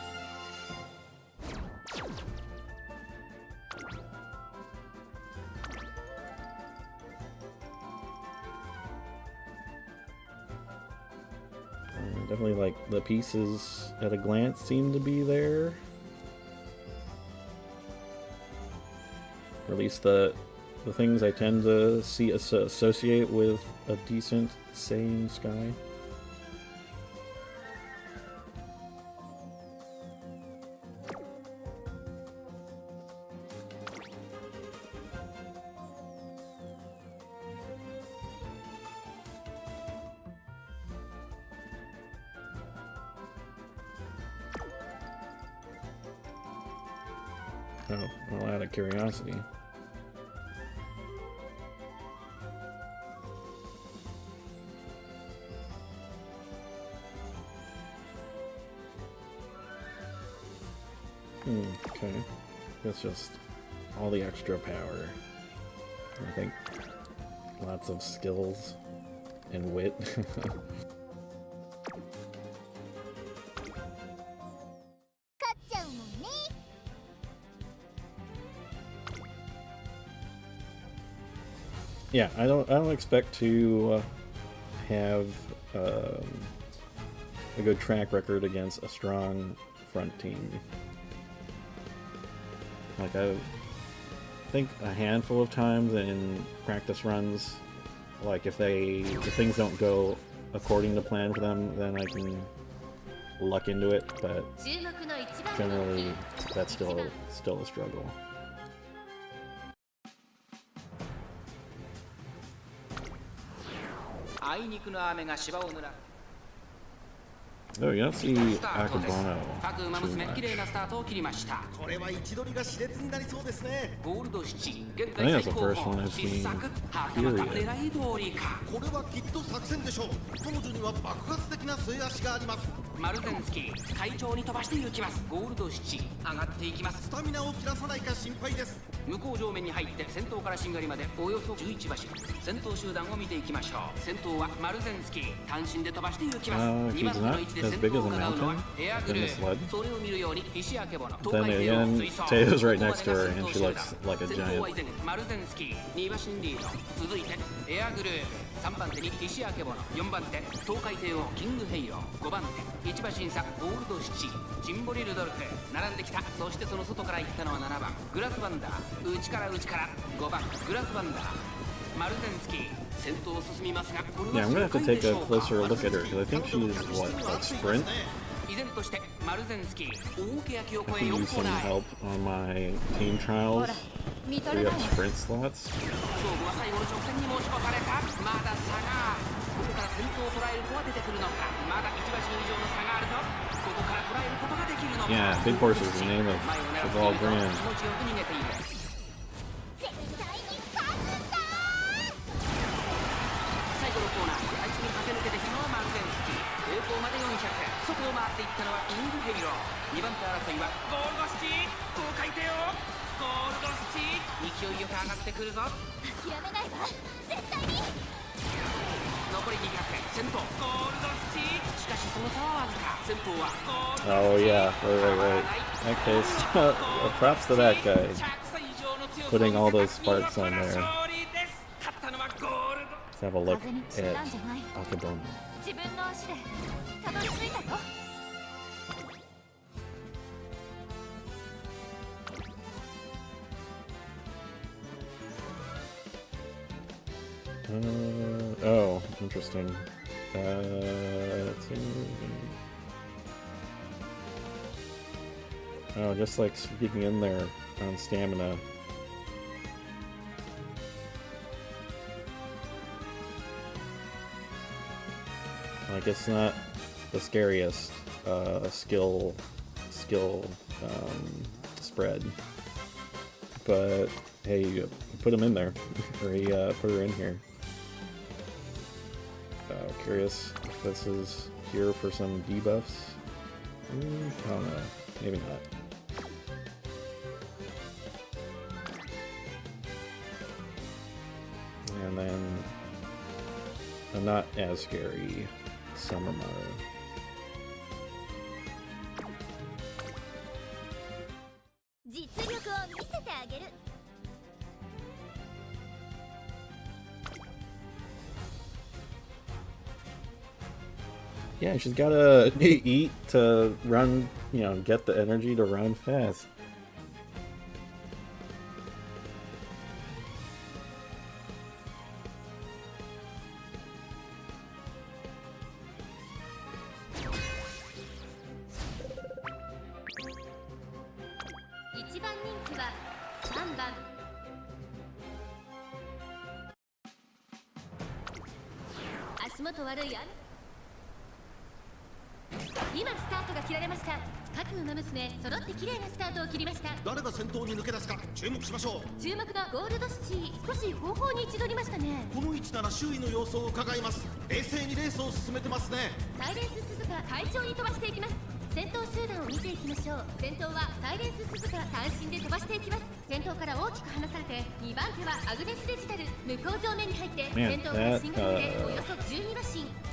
Definitely like the pieces at a glance seem to be there. Or at least the things I tend to see associate with a decent Saiyan sky. Oh, well, out of curiosity. Okay. That's just all the extra power. I think lots of skills and wit. 勝っちゃうもんね。 Yeah, I don't expect to have a good track record against a strong front team. Like I think a handful of times in practice runs, like if things don't go according to plan for them, then I can luck into it. But 注目の1番 generally, that's still a struggle. Oh, you don't see スタートです。 Akebono 各馬 too 娘綺麗 much. なスタートを切りました。これは位置取りが熾烈になりそうですね。ゴールド7、現 I 在 think that's 最 the 高 first one 峰 I've 失 seen. 策、はたまた狙い通りか。これはきっと作戦でしょう。彼女には爆発的な末足があります。マルゼンスキー、快調に飛ばしていきます。ゴールド7、上がっていきます。スタミナを切らさないか心配です。向こう上面に入って先頭からしんがりまでおよそ11馬身。先頭集団を見ていきましょう。先頭はマルゼンスキー、単身で飛ばしていきます。 He's 2番手の not 位置で as 先 big 頭 as を a 伺うのは mountain エアグル in ー the sled. それを見るように石明けぼの Then again, Tayo's right next to her and she looks like a 先頭は依 giant. 然マルゼンスキー、2馬身リード。続いてエアグルー3番手に石明けぼの、4番手東海帝王キングヘイロー、5番手1馬身差ゴールドシチ、シンボリルドルフ並んできた。そしてその外から行ったのは7番グラスバンダー、内から5番グラスバンダー、マルゼンスキー先頭を進みますが、これ Yeah, は I'm gonna have to 正解 take でし a ょうか。 closer look at her because I think she's what, like sprint? 依然としてマルゼンスキー大欅を I 越え could 4 use コー some ナーへ。 help on my team trials. 見と Free れな up い。 sprint slots. 勝負は最後の直線に持ち越された。まだ差が、ここから先頭を捉える子は出てくるのか。まだ1馬身以上の差があるぞ。ここから捉えることができるのか。 Yeah, Big Horse is the name of 前を狙ってい Cheval ると Grand. 気持ちよく逃げている。絶対に勝つんだ。最後のコーナー、最初に駆け抜けてきたのはマルゼンスキー、栄光まで400、外を回っていったのはキングヘイロー。2番手争いはゴールドシティ、東海帝王ゴールドシティ、勢いよく上がってくるぞ。諦めないわ絶対に。残残り200先頭ゴールドスチーしかしその差はわずか先頭はゴールド Oh yeah, right. In that case, props to that guy. Putting all those sparks on there. Let's have a look at Akadon. 自分の足でたどり着いたよ。Oh, interesting. Oh, just like speaking in there on stamina. Like it's not the scariest skill spread, but hey, you put him in there, or he put her in here. Curious if this is here for some debuffs. I don't know. Maybe not. And then a not as scary Summer Motto. 実力を見せてあげる。Yeah, she's gotta eat to run, you know, get the energy to run fast.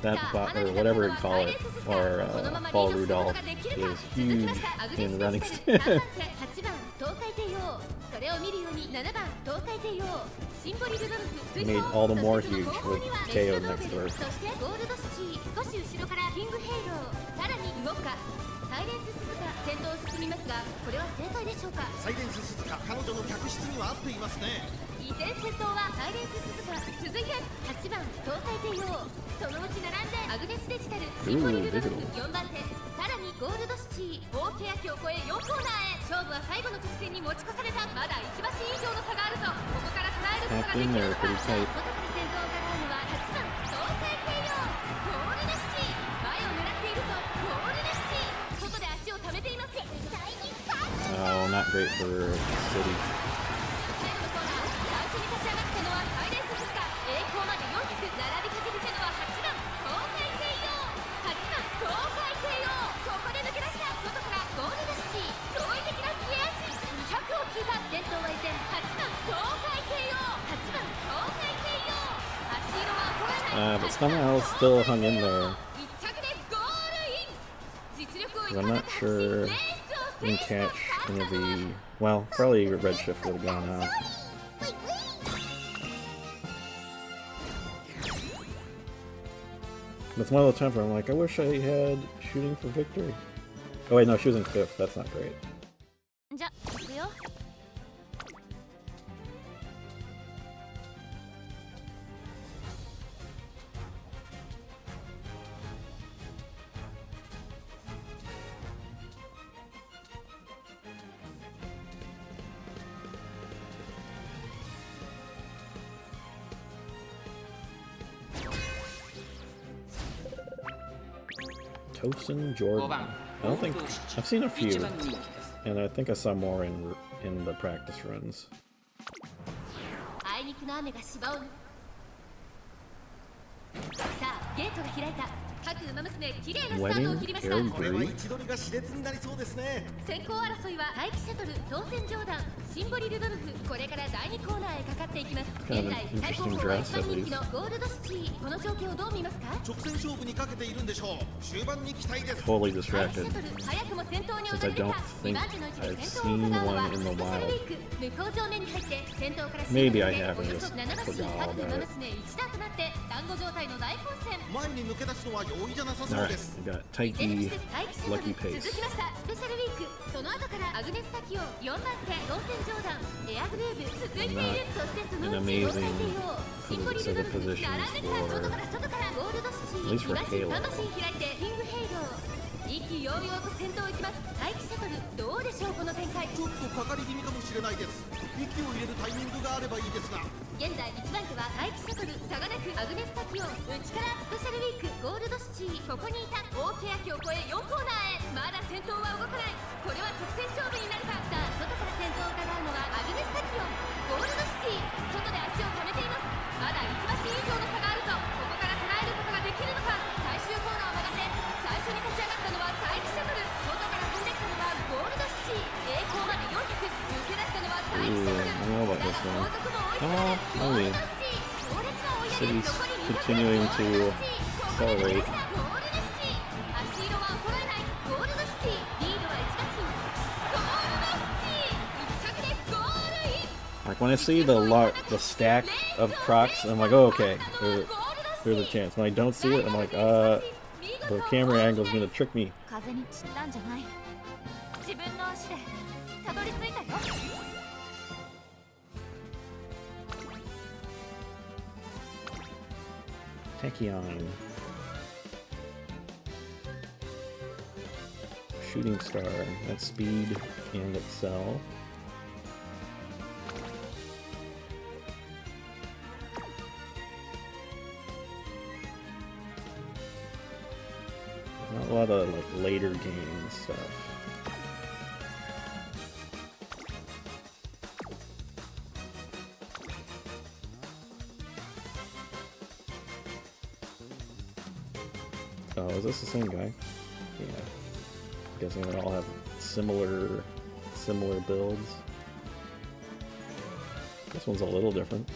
That bot, or whatever you call it, or Paul Rudolph, is huge in running. Made all the more huge with KO next to her. サイレンス鈴鹿先頭を進みますが、これは正解でしょうか。サイレンス鈴鹿、彼女の客室には合っていますね。依然先頭はサイレンス鈴鹿、続いて8番東海帝王、そのうち並んでアグネスデジタル、シンボリルドルフ4番手、さらにゴールドシチー、大欅を越え4コーナーへ。勝負は最後の直線に持ち越された。まだ1馬身以上の差があるぞ。ここから捉えることができるのか。外から先頭を伺うのは8番東海帝王、ゴールドシチー、前を狙っているぞ。ゴールドシチー、外で足を溜めています。絶対に勝つ。Oh, not great for City. 最後のコーナー、最初に立ち上がったのはサイレンス鈴鹿、栄光まで400、並びかけてきたのは8番東海帝王、8番東海帝王、ここで抜け出した。外からゴールドシティ、驚異的な末脚、200をキーパー。先頭は依然8番東海帝王、8番東海帝王、足色は怒らない。 But somehow still hung in there. 1着でゴールイン。実力を生 I'm か not せた sure レースを we 制 can した catch any of the. Well, probably Redshift would have gone out. That's one of those times where I'm like, I wish I had shooting for victory. Oh wait, no, she was in 5th. That's not great. じゃ、行くよ。Tosin Jordan. I don't think I've seen a few, and I think I saw more in the practice runs. あいにくの雨が芝を。さあ、ゲートが開いた。各馬娘綺麗なスタートを Wedding 切りました Air これは Greek? 位置取りが熾烈になりそうですね。先行争いは待機シャトル当選上段シンボリルドルフこれから第2コーナーへかかっていきます。 Kind 現 of 在 an 最高 interesting 峰は dress, 一番 at 人気 least. のゴールドシティこの状況をどう見ますか。直線勝負にかけているんでしょう。終盤に期待です。 Totally 待機シ distracted. ャトル早くも先頭に Since 躍 I り出 don't た think 2番手の位置で I've 先頭を伺うのは seen one in the スペシャルウ wild. ィーク向こう上面に入って先頭から Maybe I で have お and よそ just 7馬身 forgot 各 about 馬 it. 娘1打となって団子状態の大混戦。前に抜け出すのは容易じゃなさそう Alright, です。 we got 依然にし Taiki て待機シャト Lucky ル Pace. 続きましたスペシャルウィークその後からアグネス・タキオ4番手当選上段エアグルーブ続いているそしてその an うち amazing 4回転をシンボリルドルフ並んできた positions 外からゴールドシテ at ィ least for 2馬身 Halo. 3馬身開いてキングヘイロー意気揚々と先頭行きます待機シャトルどうでしょうこの展開。ちょっとかかり気味かもしれないです。息を入れるタイミングがあればいいですが。現在1番手は待機シャトル差がなくアグネス・タキオン内からスペシャルウィークゴールドシティここにいた大欅を越え4コーナーへまだ先頭は動かないこれは直線勝負になるか。さあ外から先頭を伺うのはアグネス・タキオンゴールドシティ外で足を溜めています。まだ1馬身以上の差があるぞここから捉えることができるのか。最終コーナーを曲がって最初に立ち上がったのは待機シャトル外から飛んできたのはゴールドシティ栄光まで400抜け出したのは待機シャトル I don't know about だ this が後 one. 続も追いつか Oh, ない I ゴール mean, ドシティ強烈な追い上げ City's 残り200 continuing to ここで出 accelerate. したゴールドシティ足色は衰えないゴールドシティリードは1馬身ゴールドシティ1着でゴールイン Like when I see the stack of Crocs, I'm like, oh, okay, there's a chance. When I don't see it, I'm like, the camera angle's gonna trick me. 風に散ったんじゃない自分の足でたどり着いたよ。Tachyon. Shooting Star. That's speed and excel. Not a lot of like later game stuff. Oh, is this the same guy? Yeah. Guessing they all have similar builds. This one's a little different.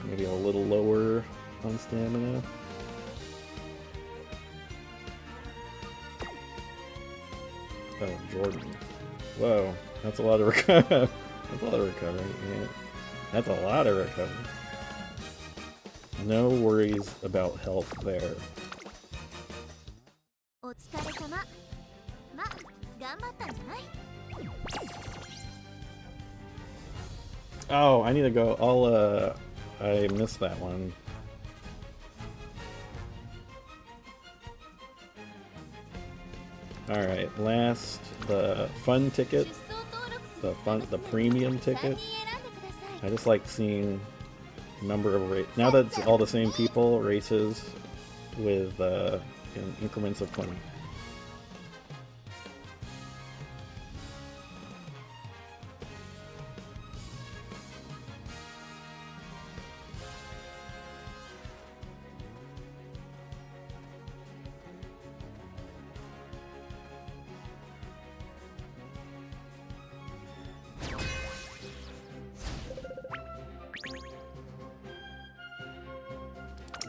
Maybe a little lower on stamina. Oh, Jordan. Whoa, that's a lot of recovery. That's a lot of recovery. Yeah. That's a lot of recovery. No worries about health there. お疲れ様。ま、頑張ったんじゃない？ Oh, I need to go. I missed that one. Alright, last, the fun ticket, the premium ticket. I just like seeing number of now that it's all the same people, races with in increments of 20.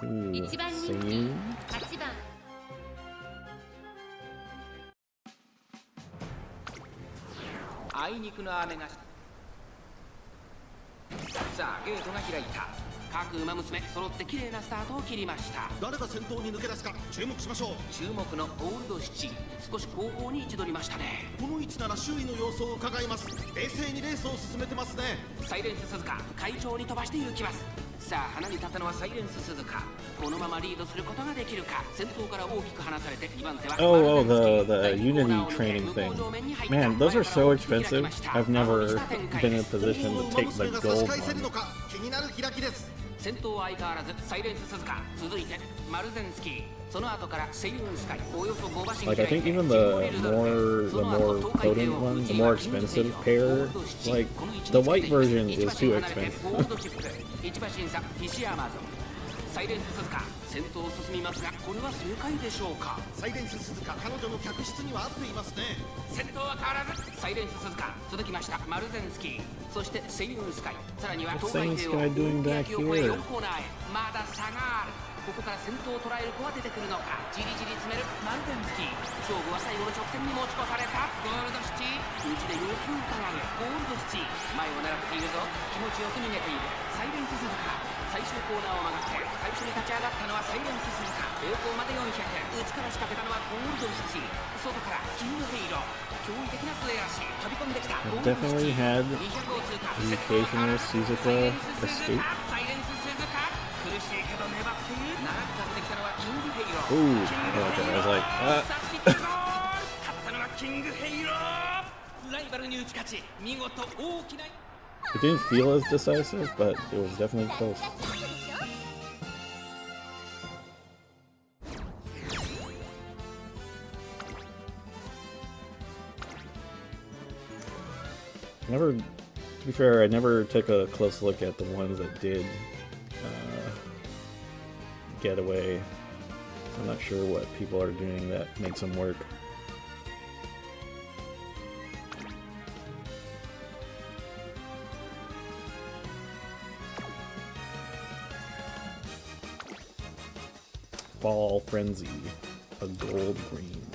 Ooh, 1番人気 singing. 8番あいにくの雨がさあゲートが開いた各馬娘揃って綺麗なスタートを切りました。誰が先頭に抜け出すか注目しましょう。注目のゴールドシチ少し後方に位置取りましたね。この位置なら周囲の様子を伺います。冷静にレースを進めてますね。サイレンス鈴鹿会長に飛ばして行きます。さあ花に立ったのはサイレンス鈴鹿このままリードすることができるか。先頭から大きく離されて2番手は Oh, the Unity training thing. Man, those are so expensive. I've never been in a position to take the どの馬娘が差し gold 返せる one. のか気になる開きです。先頭は相変わらずサイレンス鈴鹿、続いてマルゼンスキー、その後からセイウンスカイ、およそ5馬身 Like I think even the more potent one, the more expensive pair, like the white version is too expensive. 1馬審査西アマゾン、サイレンス鈴鹿先頭を進みますが、これは正解でしょうか。サイレンス鈴鹿、彼女の客室には合っていますね。先頭は変わらずサイレンス鈴鹿、続きましたマルゼンスキー、そしてセイウンスカイ、さらには東海帝王大欅を越え4コーナーへ、まだ差がある。ここから先頭を捉える子は出てくるのか。じりじり詰めるマルゼンスキー、勝負は最後の直線に持ち越された。ゴールドシティ、内で様子を伺うゴールドシティ、前を狙っているぞ、気持ちよく逃げているサイレンス鈴鹿、最終コーナーを曲がって最初に立ち上がったのはサイレンス鈴鹿、栄光まで400、内から仕掛けたのはゴールドシティ、外からキングヘイロー、驚異的な末足、飛び込んできたゴールドシティ、200を通過、the occasional Suzuka escape. サイレンス鈴鹿、苦しいけど粘っている。長くかけてきたのはキングヘイロー。 Ooh, okay, I was like, 勝ったのはキングヘイロー。ライバルに打ち勝ち、見事大きな it didn't feel as decisive, but it was definitely close. Never, to be fair, I never took a close look at the ones that did get away. I'm not sure what people are doing that makes them work. Fall Frenzy, a gold green.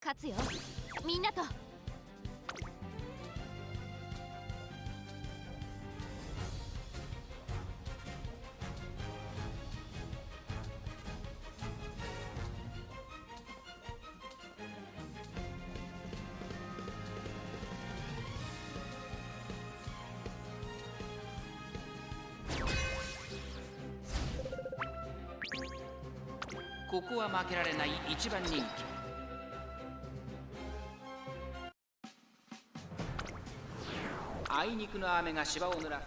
Katsuyo, みんなと。ここは負けられない一番人気。あいにくの雨が芝を濡ら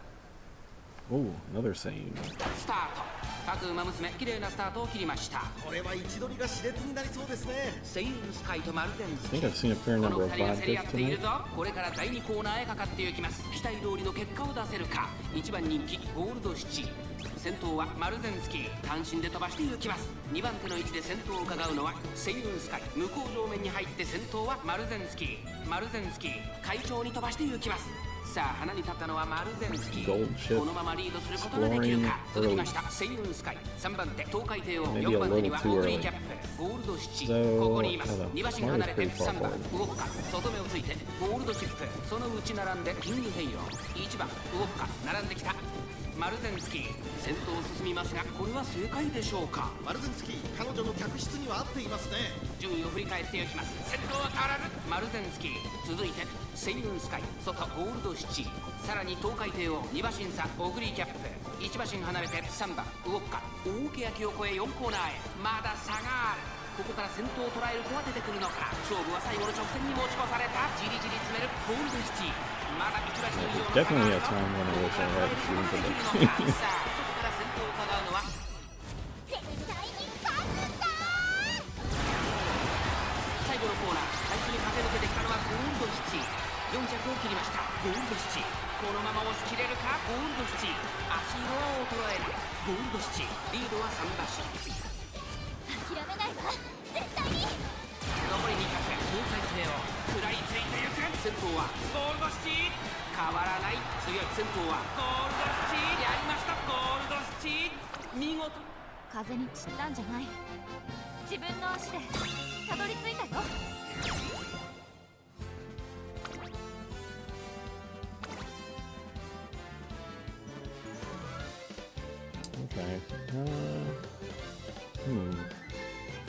Oh, another saying. スタート。各馬娘、綺麗なスタートを切りました。これは位置取りが熾烈になりそうですね。セイウンスカイとマルゼンス I think I've seen a fair こ number の of 2人が競り合 vodkas っている tonight. ぞ。これから第2コーナーへかかっていきます。期待通りの結果を出せるか。1番人気ゴールドシチー、先頭はマルゼンスキー、単身で飛ばしていきます。2番手の位置で先頭を伺うのはセイウンスカイ、向こう上面に入って先頭はマルゼンスキー、マルゼンスキー快調に飛ばしていきます。さあ花に立ったのはマルゼンスキー、 Gold ship このままリードすることができるか。 exploring 続きましたセイウンスカイ、3番手東海帝王、 Maybe 4 a 番手には little too オーグリー early. キャップ、ゴールドシチ So, ここにいます。 hold on. 2馬身離れて Mine is pretty 3番 far 動くか、外目をついてゴールドチップ、その内並んでキングヘイロー、1番動くか、並んできたマルゼンスキー、先頭を進みますが、これは正解でしょうか。マルゼンスキー、彼女の客室には合っていますね。順位を振り返っていきます。先頭は変わらずマルゼンスキー、続いてセイウンスカイ、外ゴールドシチー、さらに東海帝王、2馬身差オグリーキャップ、1馬身離れて3番動くか、大欅を越え4コーナーへ、まだ差がある。ここから先頭を捉える子は出てくるのか。勝負は最後の直線に持ち越された。じりじり詰めるゴールドシティ、まだ1馬身以上の Definitely a time when I wish I had shooting for this. さあ外から先頭を伺うのは絶対に勝つんだ最後のコーナー、最初に駆け抜けてきたのはゴールドシティ、4着を切りました。ゴールドシティ、このまま押し切れるか。ゴールドシティ、足色は衰えない。ゴールドシティ、リードは3馬身。諦めないわ絶対に。残り200、東海帝王食らいついていく。先頭はゴールドシティ、変わらない強い。先頭はゴールドシティ、やりましたゴールドシティ、見事。風に散ったんじゃない。自分の足でたどり着いたよ。Okay.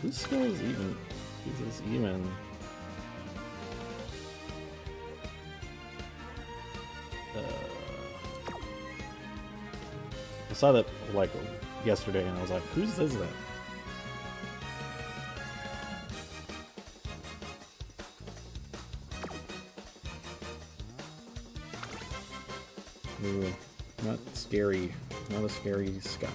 Whose skill is even? Whose is even? I saw that like yesterday, and I was like, "Whose is that?" Ooh, not scary. Not a scary sky.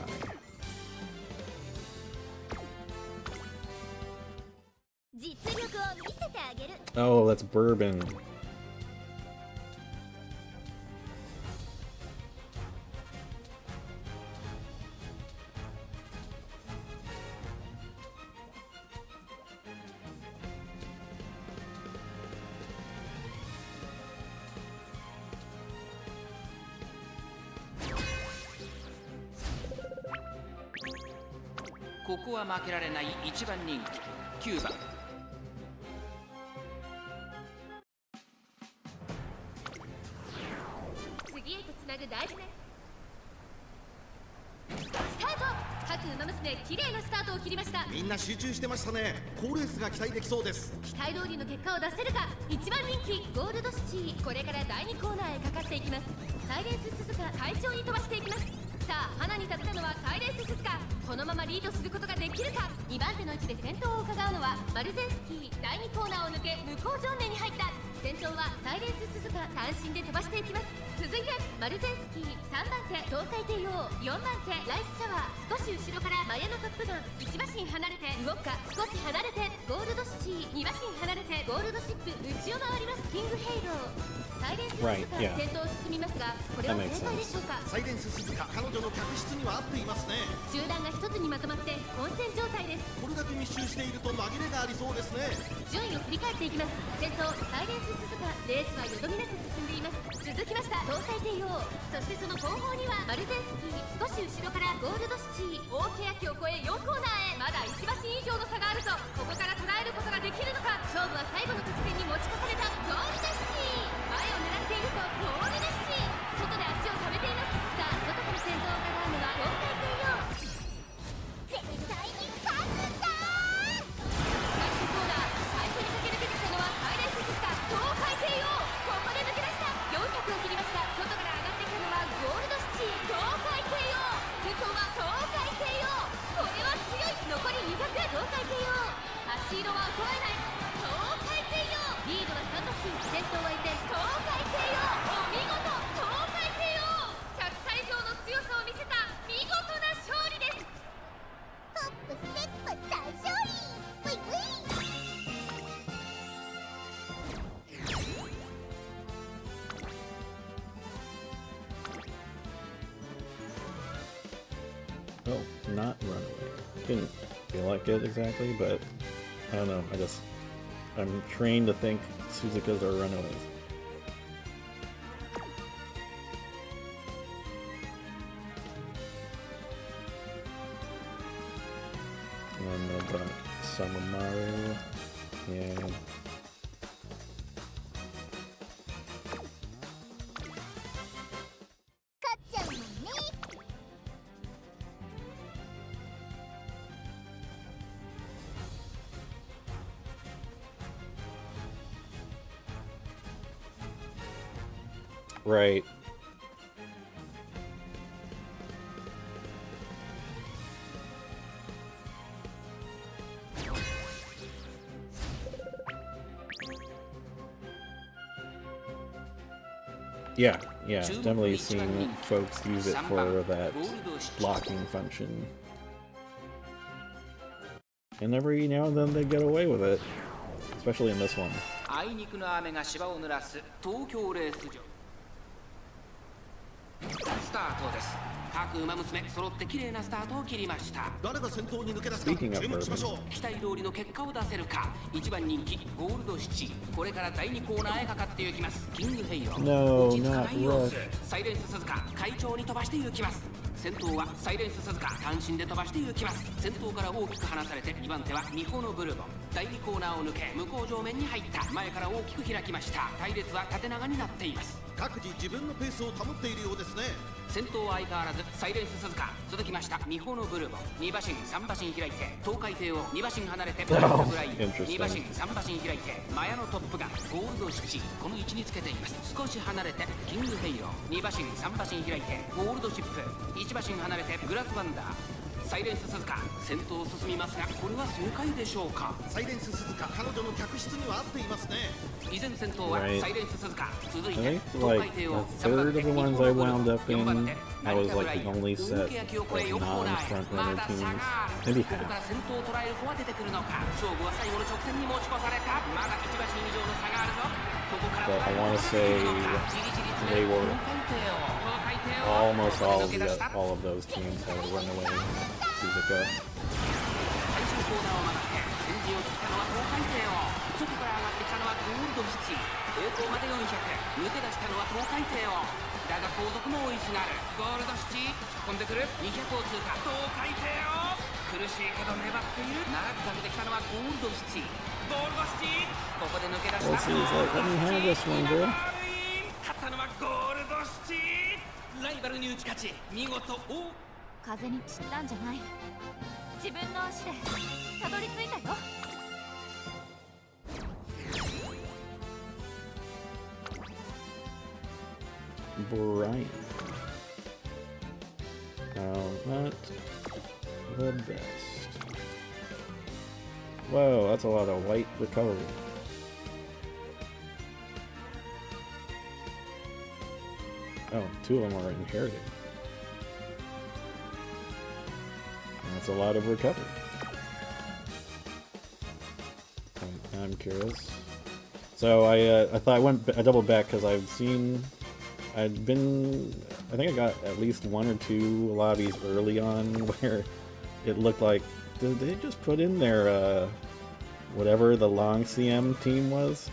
Oh, that's bourbon.ここは負けられない1番人気9番。次へとつなぐ大事ね。スタート。各馬娘綺麗なスタートを切りました。みんな集中してましたね。好レースが期待できそうです。期待通りの結果を出せるか。1番人気ゴールドシチー、これから第2コーナーへかかっていきます。サイレンス鈴鹿快調に飛ばしていきます。さあ花に立ったのはサイレンス鈴鹿、このままリードすることができるか。2番手の位置で先頭を伺うのはマルゼンスキー、第2コーナーを抜け向こう上面に入った。先頭はサイレンス鈴鹿、単身で飛ばしていきます。続いてマルゼンスキー、3番手東海帝王、4番手ライスシャワー、少し後ろからマヤのトップガン、1馬身離れてウォッカ、少し離れてゴールドシチー、2馬身離れてゴールドシップ、内を回りますキングヘイロー。サイレンス鈴鹿、先頭を進みますが、これは正解でしょうか。サイレンス鈴鹿、彼女の客室には合っていますね。集団が一つにまとまって混戦状態です。これだけ密集していると紛れがありそうですね。順位を振り返っていきます。先頭サイレンス鈴鹿、レースはよどみなく進んでいます。続きました東海帝王、そしてその後方にはマルゼンスキー、少し後ろからゴールドシチー、大欅を越え4コーナーへ。まだ1馬身以上の差があると、ここから捉えることができるのか。勝負は最後の直線に持ち越されたゴールドシチー、前を狙っているとゴールドシチー、外で足を止めています。さあ外から先頭を伺うのは東海帝王。絶対に勝つんだ。最終コーナー、最初に駆け抜けてきたのはサイレンス鈴鹿、東海帝王。ここで抜け出した。400を切りました。外から上がってきたのはゴールドシチー、東海帝王。先頭は東海帝王、これは強い。残り200、東海帝王、足色は衰えない。東海帝王、リードは3馬身、先頭は依然東海帝王。お見事東海帝王、100歳以上の強さを見せた見事な勝利です。ホップステップ大勝利。ウィンウィン。Oh, not runaway. Didn't feel like it exactly, but I don't know. I'm trained to think Suzukas are runaways. And then about Sumamaru and right. Yeah, definitely seen folks use it for that blocking function. And every now and then they get away with it, especially in this one. あいにくの雨が芝を濡らす東京レース場。スタートです。各馬娘揃って綺麗なスタートを切りました。誰が先頭に抜け出すか Speaking of 注目しましょう。期待通りの結果を出せるか。1番人気ゴールドシチー、これから第2コーナーへかかっていきます。キングヘイロー、 No, 落ち着かない様子。 not サイレンス鈴鹿、快調に飛ばして行きます。先頭はサイレンス鈴鹿、単身で飛ばして行きます。先頭から大きく離されて2番手はミホのブルボン、第2コーナーを抜け向こう上面に入った。前から大きく開きました。隊列は縦長になっています。各自自分のペースを保っているようですね。先頭は相変わらずサイレンス鈴鹿、続きましたミホのブルボン、2馬身3馬身開いて東海帝王、2馬身離れてブラックグライン、 2馬身3馬身開いてマヤのトップガン、ゴールドシチ、この位置につけています。少し離れてキングヘイロー、2馬身3馬身開いてゴールドシップ、1馬身離れてブラックワンダー、サイレンス鈴鹿戦闘を進みますがこれは正解でしょうか。サイレンス鈴鹿彼女の客室には合っていますね。以前戦闘は Right. サイレンス鈴鹿続い I て think 東海 like 帝 a 王 third of the ones I wound up 4番 in, 手 I was 成田ブラ like イ the only set 大欅を越え of 4コーナーへ non-front ま runner だ差 teams. がある。 Maybe ここから half. 先頭を捉える子は出てくるのか。勝負は最後の直線に持ち越された。まだ1馬身以上の差があるぞ。ここから But I wanna say じりじり詰め they る were 東海帝王。東海帝王 almost ここ all で of 抜け出した。 all of those teams had a runaway Suzuka. 最終コーナーを曲がって先陣を切ったのは東海帝王。外から上がってきたのはゴールドシティ。栄光まで400抜け出したのは東海帝王。だが後続も追いすがる。ゴールドシティ突っ込んでくる。200を通過東海帝王。苦しいけど粘っている。長くかけてきたのはゴールドシティ。ゴールドシティここで抜け出した。 Well, seems like let me have this one, girl. 勝ったのはゴールドシティ。ライバルに打ち勝ち見事王。風に散ったんじゃない。自分の足でたどり着いたよ。Brian. Not the best. Whoa, that's a lot of white recovery. Oh, 2 of them are inherited. That's a lot of recovery. I'm curious. So I thought I doubled back because I think I got at least 1 or 2 lobbies early on where it looked like, did they just put in their whatever the long CM team was?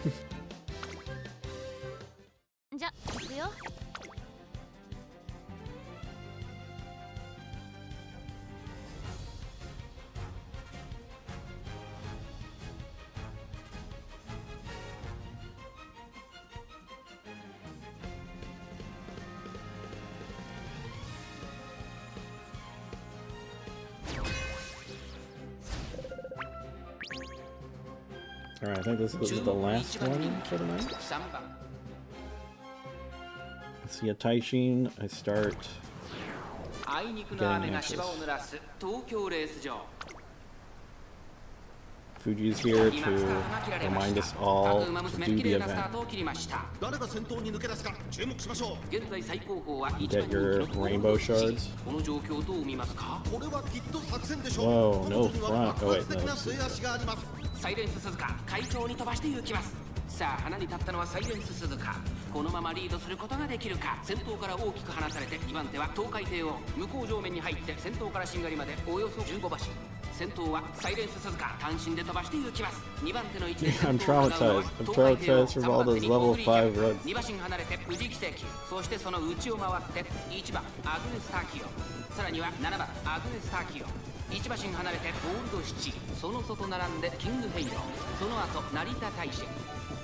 じゃ行くよ。Alright, I think this is the last one for the night. 3番 Let's see, a Taishin, I start あいにくの雨が芝を濡らす東京レース場。 Fuji's here 今スタートが切ら to れま remind し us た。 all 各馬 to 娘 do 綺 the 麗なスター event. トを切りました。誰が先頭に抜け出すか注目しましょう。現在最高峰は1 Get 番 your 人気の rainbow shards. この状況どう見ますか。これはきっと作戦でしょう。 Whoa, 彼 no 女には front. 爆 Oh, 発 wait, 的 no. な末足があります。サイレンス鈴鹿快調に飛ばして行きます。さあ花に立ったのはサイレンス鈴鹿。このままリードすることができるか。先頭から大きく離されて2番手は東海帝王。向こう上面に入って先頭からしんがりまでおよそ15馬身。先頭はサイレンス鈴鹿単身で飛ばして行きます。2番手の位置で I'm 先頭を伺うのは traumatized. I'm 東海帝王。 traumatized from all those level 5 runs. 2馬身離れて富士奇跡。そしてその内を回って1番アグネスターキオ。さらには7番アグネスターキオ。1馬身離れてゴールド7。その外並んでキングヘイロー。その後成田大使。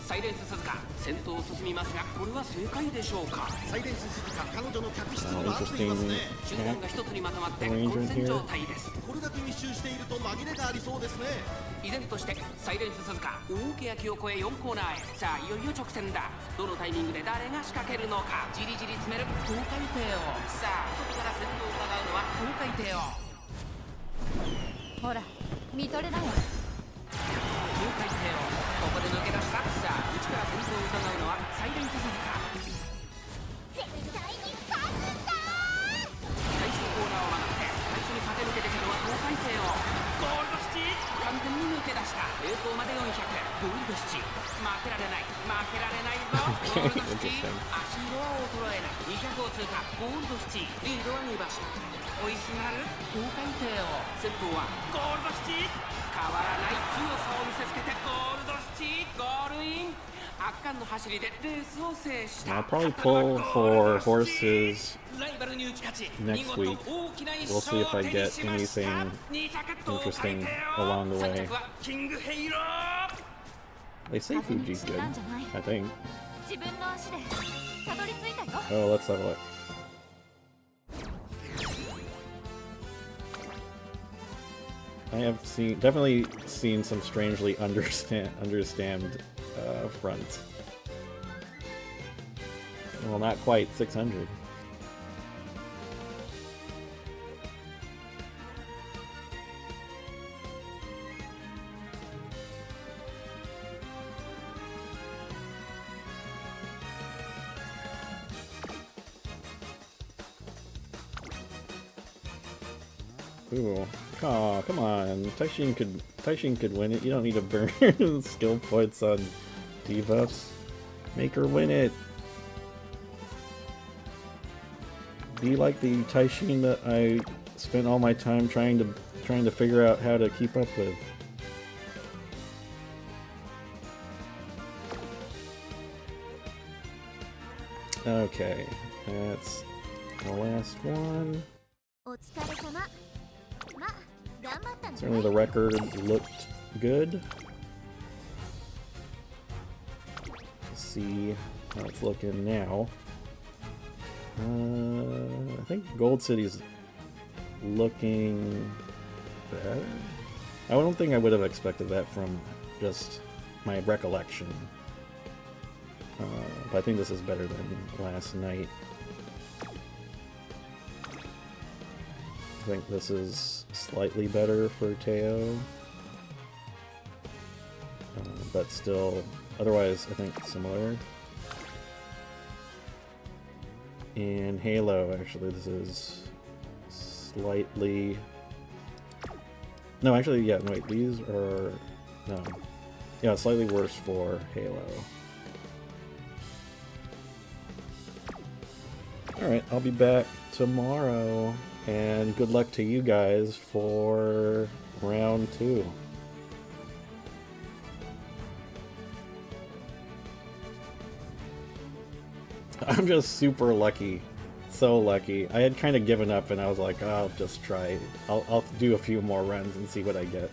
サイレンス鈴鹿先頭を進みますがこれは正解でしょうか。サイレンス鈴鹿彼女の客室には合っていますね。集団が一つにまとまって混戦状態です。これだけ密集していると紛れがありそうですね。依然としてサイレンス鈴鹿大欅を越え4コーナーへ。さあいよいよ直線だ。どのタイミングで誰が仕掛けるのか。じりじり詰める東海帝王。さあ外から先頭を伺うのは東海帝王。ほら見とれなよ。東海帝王ここで抜け出した。さあ内から先頭を伺うのはサイレンス鈴鹿。絶対に勝つんだ。最終コーナーを曲がって最初に駆け抜けてきたのは東海帝王。ゴールドシティ完全に抜け出した。栄光まで400ゴールドシティ負けられない負けられないぞ。ゴールドシティ足色は衰えない200を通過。ゴールドシティリードは2馬身追いすがる東海帝王。先頭はゴールドシティ変わらない強さを見せつけてゴールドシティゴールイン。圧巻の走りでレースを制した。 I'll probably pull for horses ライバルに打ち勝ち next week. We'll see if I get anything interesting along the way. They say Fuji's good, I think. 自分の足でたどり着いたよ。 Oh, let's have a look. I have definitely seen some strangely understamped fronts. Well, not quite 600. Ooh. Aw, come on. Taishin could win it. You don't need to burn skill points on debuffs. Make her win it. Be like the Taishin that I spent all my time trying to figure out how to keep up with. Okay, that's the last one. お疲れ様。ま、頑張ったんだね。 Certainly the record looked good. Let's see how it's looking now. I think Gold City's looking better. I don't think I would have expected that from just my recollection. But I think this is better than last night. I think this is slightly better for Teo. But still, otherwise I think similar. And Halo, actually, this is slightly... No, actually, yeah, wait, these are... No. Yeah, slightly worse for Halo. Alright, I'll be back tomorrow, and good luck to you guys for round 2. I'm just super lucky. So lucky. I had kind of given up and I was like, oh, I'll just try. I'll do a few more runs and see what I get.